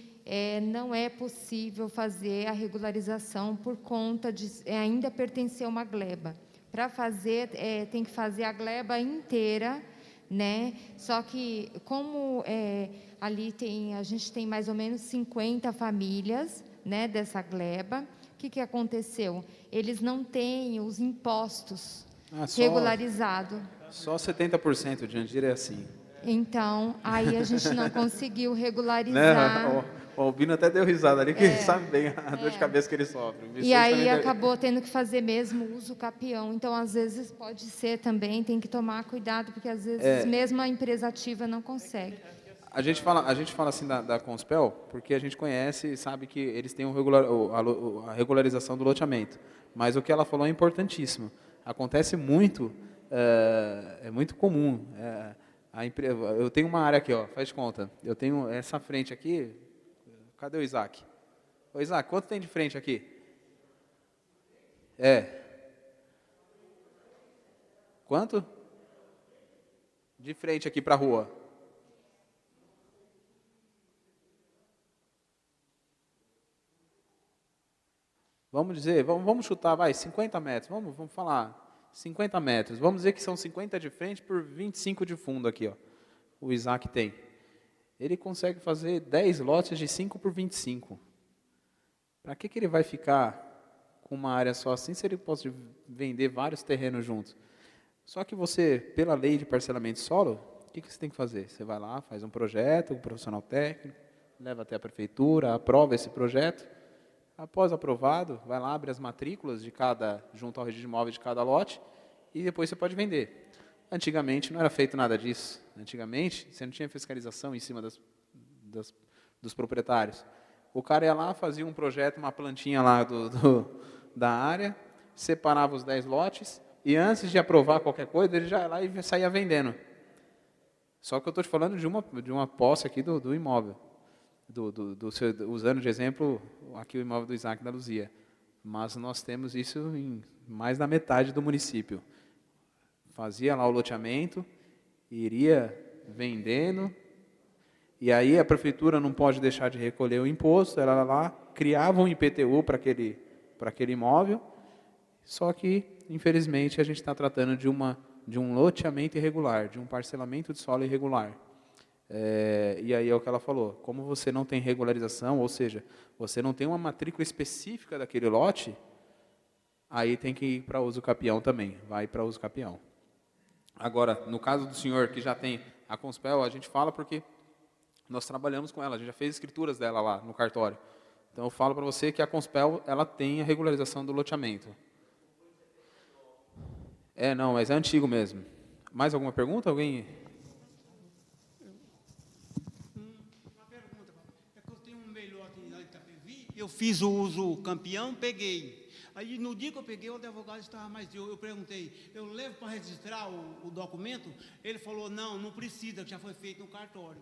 não é possível fazer a regularização por conta de ainda pertencer a uma gleba. Para fazer, tem que fazer a gleba inteira, né? Só que, como ali a gente tem mais ou menos 50 famílias, né, dessa gleba, o que aconteceu? Eles não têm os impostos regularizados. Só 70% de Andira é assim. Então, aí a gente não conseguiu regularizar. Não, o Albino até deu risada ali, que ele sabe bem a dor de cabeça que ele sofre. E aí acabou tendo que fazer mesmo uso capião. Então, às vezes, pode ser também, tem que tomar cuidado, porque às vezes mesmo a empresa ativa não consegue. A gente fala assim da Conspel, porque a gente conhece e sabe que eles têm a regularização do loteamento. Mas o que ela falou é importantíssimo. Acontece muito, é muito comum. Eu tenho uma área aqui, ó, faz de conta. Eu tenho essa frente aqui. Cadê o Isaac? Ô, Isaac, quanto tem de frente aqui? Quanto? De frente aqui para a rua. Vamos dizer, vamos chutar, vai, 50 metros. Vamos falar. 50 metros. Vamos dizer que são 50 de frente por 25 de fundo aqui, ó. O Isaac tem. Ele consegue fazer 10 lotes de 5 por 25. Para que ele vai ficar com uma área só assim, se ele pode vender vários terrenos juntos? Só que você, pela lei de parcelamento de solo, o que você tem que fazer? Você vai lá, faz um projeto, um profissional técnico, leva até a prefeitura, aprova esse projeto. Após aprovado, vai lá, abre as matrículas junto ao registro de imóveis de cada lote, e depois você pode vender. Antigamente não era feito nada disso. Antigamente você não tinha fiscalização em cima dos proprietários. O cara ia lá, fazia um projeto, uma plantinha lá da área, separava os 10 lotes, e antes de aprovar qualquer coisa, ele já ia lá e saía vendendo. Só que eu estou te falando de uma posse aqui do imóvel. Usando de exemplo aqui o imóvel do Isaac da Luzia. Mas nós temos isso em mais da metade do município. Fazia lá o loteamento, iria vendendo, e aí a prefeitura não pode deixar de recolher o imposto, ela lá criava um IPTU para aquele imóvel, só que, infelizmente, a gente está tratando de um loteamento irregular, de um parcelamento de solo irregular. E aí é o que ela falou, como você não tem regularização, ou seja, você não tem uma matrícula específica daquele lote, aí tem que ir para uso capião também, vai para uso capião. Agora, no caso do senhor que já tem a Conspel, a gente fala porque nós trabalhamos com ela, a gente já fez escrituras dela lá no cartório. Então eu falo para você que a Conspel, ela tem a regularização do loteamento. Não, mas é antigo mesmo. Mais alguma pergunta? Alguém? Uma pergunta. É que eu tenho um melhor aqui na Itapevi, eu fiz o uso campeão, peguei. Aí, no dia que eu peguei, o advogado estava mais... Eu perguntei, eu levo para registrar o documento? Ele falou, não precisa, que já foi feito no cartório.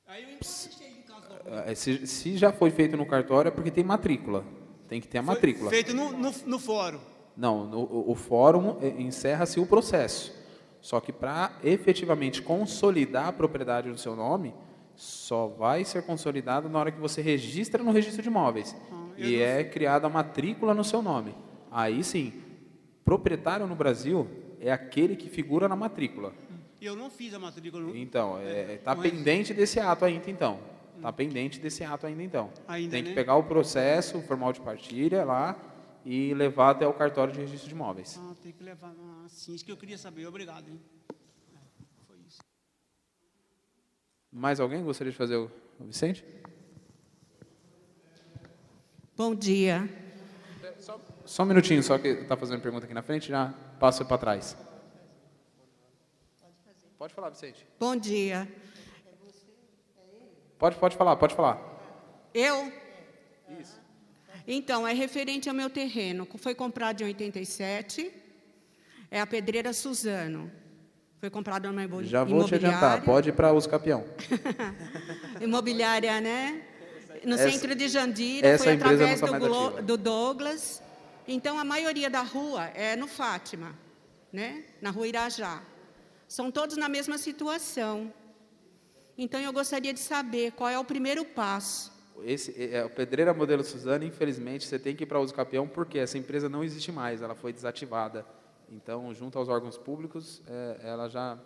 Aí eu deixei em casa do documento. Se já foi feito no cartório, é porque tem matrícula. Tem que ter a matrícula. Foi feito no fórum. Não, o fórum encerra-se o processo. Só que para efetivamente consolidar a propriedade do seu nome, só vai ser consolidado na hora que você registra no registro de imóveis. E é criada a matrícula no seu nome. Aí sim, proprietário no Brasil é aquele que figura na matrícula. Eu não fiz a matrícula. Então, está pendente desse ato ainda, então. Está pendente desse ato ainda, então. Tem que pegar o processo, o formal de partilha lá e levar até o cartório de registro de imóveis. Tem que levar. Sim, isso que eu queria saber. Obrigado. Hein? Foi isso. Mais alguém gostaria de fazer o Vicente? Bom dia. Só um minutinho, só que está fazendo pergunta aqui na frente, já passo para trás. Pode falar, Vicente. Bom dia. Pode falar. Eu? Isso. Então, é referente ao meu terreno. Foi comprado em 87. É a Pedreira Suzano. Foi comprado numa imobiliária. Já vou te adiantar, pode ir para uso capião. Imobiliária, né? No centro de Jandira, foi através do Douglas. Então, a maioria da rua é no Fátima, né? Na rua Irajá. São todos na mesma situação. Então, eu gostaria de saber qual é o primeiro passo. O Pedreira Modelo Suzano, infelizmente, você tem que ir para uso capião, porque essa empresa não existe mais, ela foi desativada. Então, junto aos órgãos públicos, ela já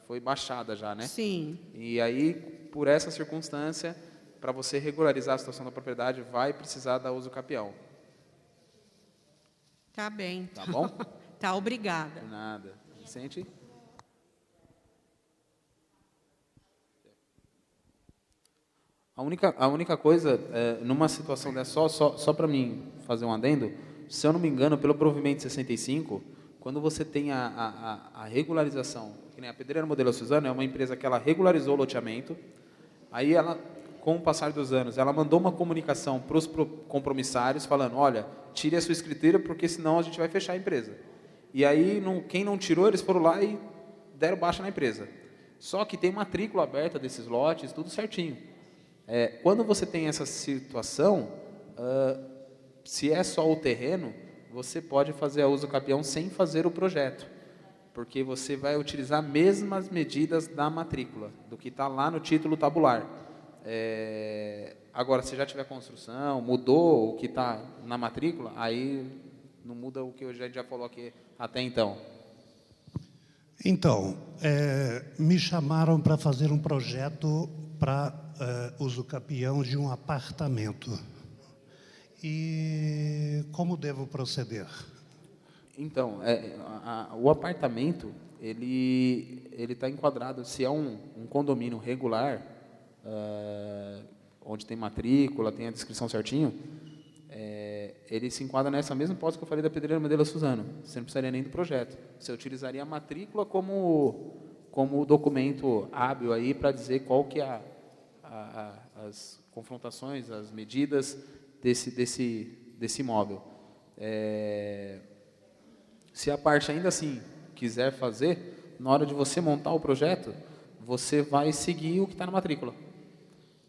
foi baixada, já, né? Sim. E aí, por essa circunstância, para você regularizar a situação da propriedade, vai precisar da uso capião. Tá bem. Tá bom? Tá, obrigada. De nada. Vicente? A única coisa, numa situação dessa, só para mim fazer um adendo, se eu não me engano, pelo provimento 65, quando você tem a regularização, que nem a Pedreira Modelo Suzano, é uma empresa que ela regularizou o loteamento, aí ela, com o passar dos anos, ela mandou uma comunicação para os compromissários, falando, olha, tire a sua escritura, porque senão a gente vai fechar a empresa. E aí, quem não tirou, eles foram lá e deram baixa na empresa. Só que tem matrícula aberta desses lotes, tudo certinho. Quando você tem essa situação, se é só o terreno, você pode fazer a uso capião sem fazer o projeto, porque você vai utilizar as mesmas medidas da matrícula, do que está lá no título tabular. Agora, se já tiver construção, mudou o que está na matrícula, aí não muda o que a gente já falou aqui até então. Então, me chamaram para fazer um projeto para uso capião de um apartamento. E como devo proceder? Então, o apartamento, ele está enquadrado, se é um condomínio regular, onde tem matrícula, tem a descrição certinho, ele se enquadra nessa mesma hipótese que eu falei da Pedreira Medela Suzano. Você não precisaria nem do projeto. Você utilizaria a matrícula como documento hábil aí para dizer qual que é as confrontações, as medidas desse imóvel. Se a parte ainda assim quiser fazer, na hora de você montar o projeto, você vai seguir o que está na matrícula,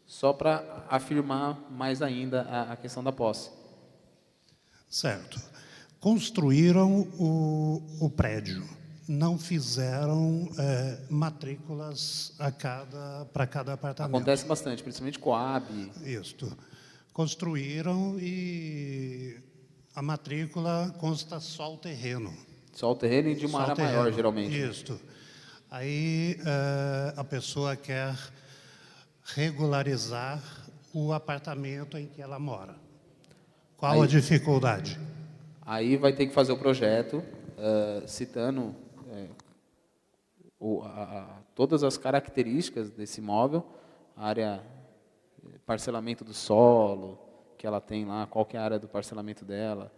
só para afirmar mais ainda a questão da posse. Certo. Construíram o prédio, não fizeram matrículas para cada apartamento. Acontece bastante, principalmente Coab. Isto. Construíram e a matrícula consta só o terreno. Só o terreno e de uma área maior, geralmente. Isto. Aí a pessoa quer regularizar o apartamento em que ela mora. Qual a dificuldade? Aí vai ter que fazer o projeto, citando todas as características desse imóvel, área, parcelamento do solo que ela tem lá, qual que é a área do parcelamento dela,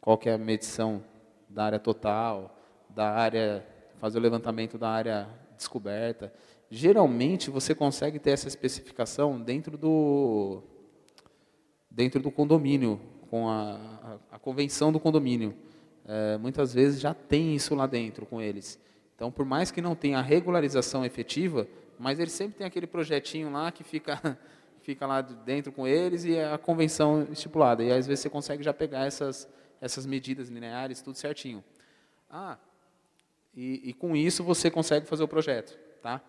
qual que é a medição da área total, da área, fazer o levantamento da área descoberta. Geralmente você consegue ter essa especificação dentro do condomínio, com a convenção do condomínio. Muitas vezes já tem isso lá dentro com eles. Então, por mais que não tenha a regularização efetiva, mas eles sempre tem aquele projetinho lá que fica lá dentro com eles e a convenção estipulada. E às vezes você consegue já pegar essas medidas lineares, tudo certinho. E com isso você consegue fazer o projeto. Tá?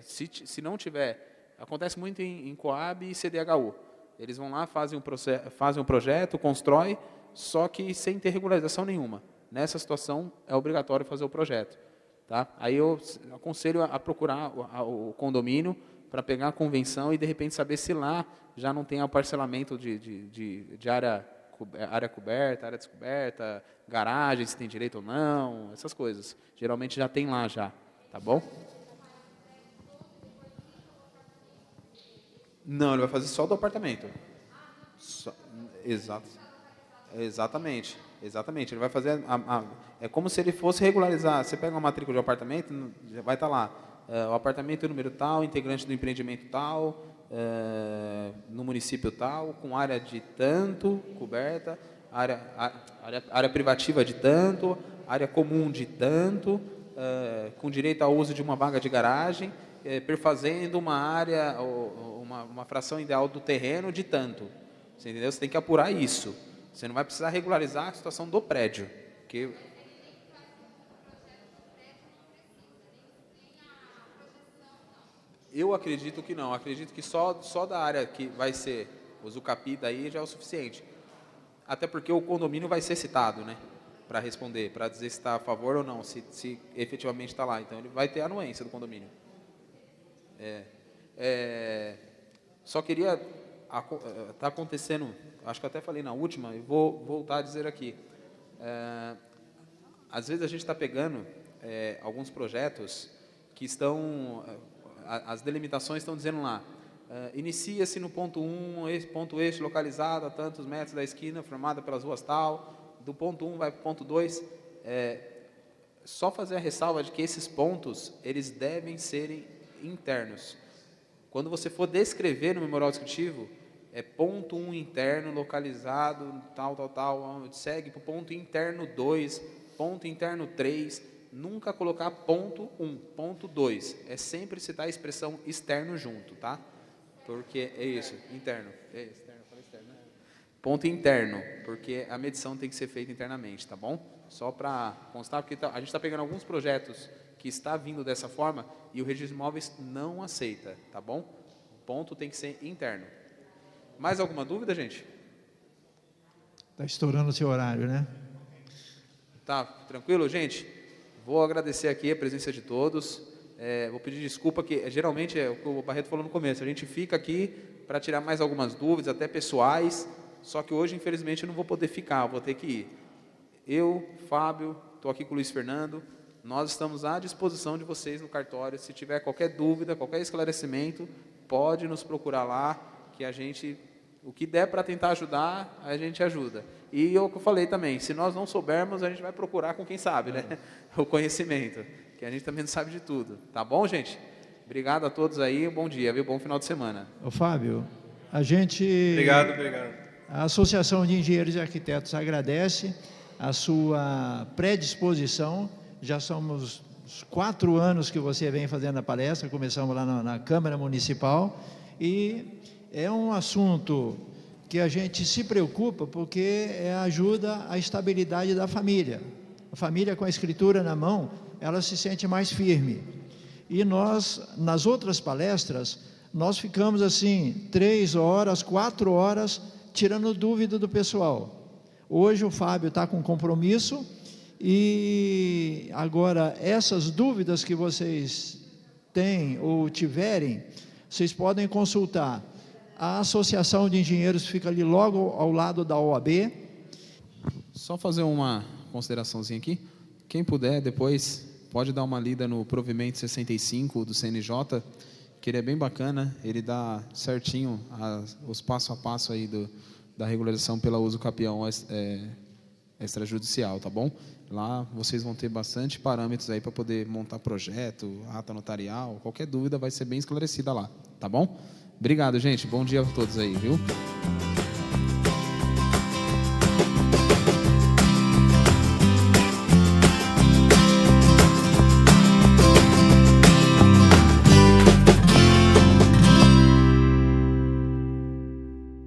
Se não tiver... Acontece muito em Coab e CDHU. Eles vão lá, fazem um projeto, constrói, só que sem ter regularização nenhuma. Nessa situação, é obrigatório fazer o projeto. Tá? Aí eu aconselho a procurar o condomínio para pegar a convenção e, de repente, saber se lá já não tem o parcelamento de área coberta, área descoberta, garagem, se tem direito ou não, essas coisas. Geralmente já tem lá já, tá bom? Não, ele vai fazer só do apartamento. Exatamente. Ele vai fazer... é como se ele fosse regularizar. Você pega uma matrícula de apartamento, vai estar lá. O apartamento é número tal, integrante do empreendimento tal, no município tal, com área de tanto, coberta, área privativa de tanto, área comum de tanto, com direito ao uso de uma vaga de garagem, perfazendo uma área... Uma fração ideal do terreno de tanto. Você entendeu? Você tem que apurar isso. Você não vai precisar regularizar a situação do prédio. Porque... Eu acredito que não. Acredito que só da área que vai ser o Zucapi daí já é o suficiente. Até porque o condomínio vai ser citado, né? Para responder, para dizer se está a favor ou não, se efetivamente está lá. Então ele vai ter a anuência do condomínio. Só queria... Está acontecendo, acho que eu até falei na última, e vou voltar a dizer aqui. Às vezes a gente está pegando alguns projetos que estão... As delimitações estão dizendo lá, inicia-se no ponto 1, ponto eixo localizado a tantos metros da esquina, formada pelas ruas tal, do ponto 1 vai para o ponto 2. Só fazer a ressalva de que esses pontos, eles devem serem internos. Quando você for descrever no memorial descritivo, ponto 1 interno, localizado, tal, segue para o ponto interno 2, ponto interno 3, nunca colocar ponto 1, ponto 2. É sempre citar a expressão externo junto, tá? Porque é isso, interno. Externo, eu falei externo, né? Ponto interno, porque a medição tem que ser feita internamente, tá bom? Só para constar, porque a gente está pegando alguns projetos que está vindo dessa forma e o registro de imóveis não aceita, tá bom? O ponto tem que ser interno. Mais alguma dúvida, gente? Está estourando o seu horário, né? Tá, tranquilo, gente? Vou agradecer aqui a presença de todos. Vou pedir desculpa, que geralmente é o que o Barreto falou no começo, a gente fica aqui para tirar mais algumas dúvidas, até pessoais, só que hoje, infelizmente, eu não vou poder ficar, eu vou ter que ir. Eu, Fábio, estou aqui com o Luiz Fernando, nós estamos à disposição de vocês no cartório. Se tiver qualquer dúvida, qualquer esclarecimento, pode nos procurar lá, que a gente, o que der para tentar ajudar, a gente ajuda. E o que eu falei também, se nós não soubermos, a gente vai procurar com quem sabe, né? O conhecimento, que a gente também não sabe de tudo. Tá bom, gente? Obrigado a todos aí, bom dia, viu? Bom final de semana. Ô, Fábio, a gente... Obrigado. A Associação de Engenheiros e Arquitetos agradece a sua predisposição. Já somos 4 anos que você vem fazendo a palestra, começamos lá na Câmara Municipal, e é um assunto que a gente se preocupa porque ajuda a estabilidade da família. A família com a escritura na mão, ela se sente mais firme. E nós, nas outras palestras, nós ficamos assim 3 horas, 4 horas, tirando dúvida do pessoal. Hoje o Fábio está com compromisso e agora essas dúvidas que vocês têm ou tiverem, vocês podem consultar. A Associação de Engenheiros fica ali logo ao lado da OAB. Só fazer uma consideraçãozinha aqui. Quem puder, depois, pode dar uma lida no provimento 65 do CNJ, que ele é bem bacana, ele dá certinho os passo a passo aí da regularização pela uso capião extrajudicial, tá bom? Lá vocês vão ter bastante parâmetros aí para poder montar projeto, ata notarial, qualquer dúvida vai ser bem esclarecida lá, tá bom? Obrigado, gente. Bom dia a todos aí, viu?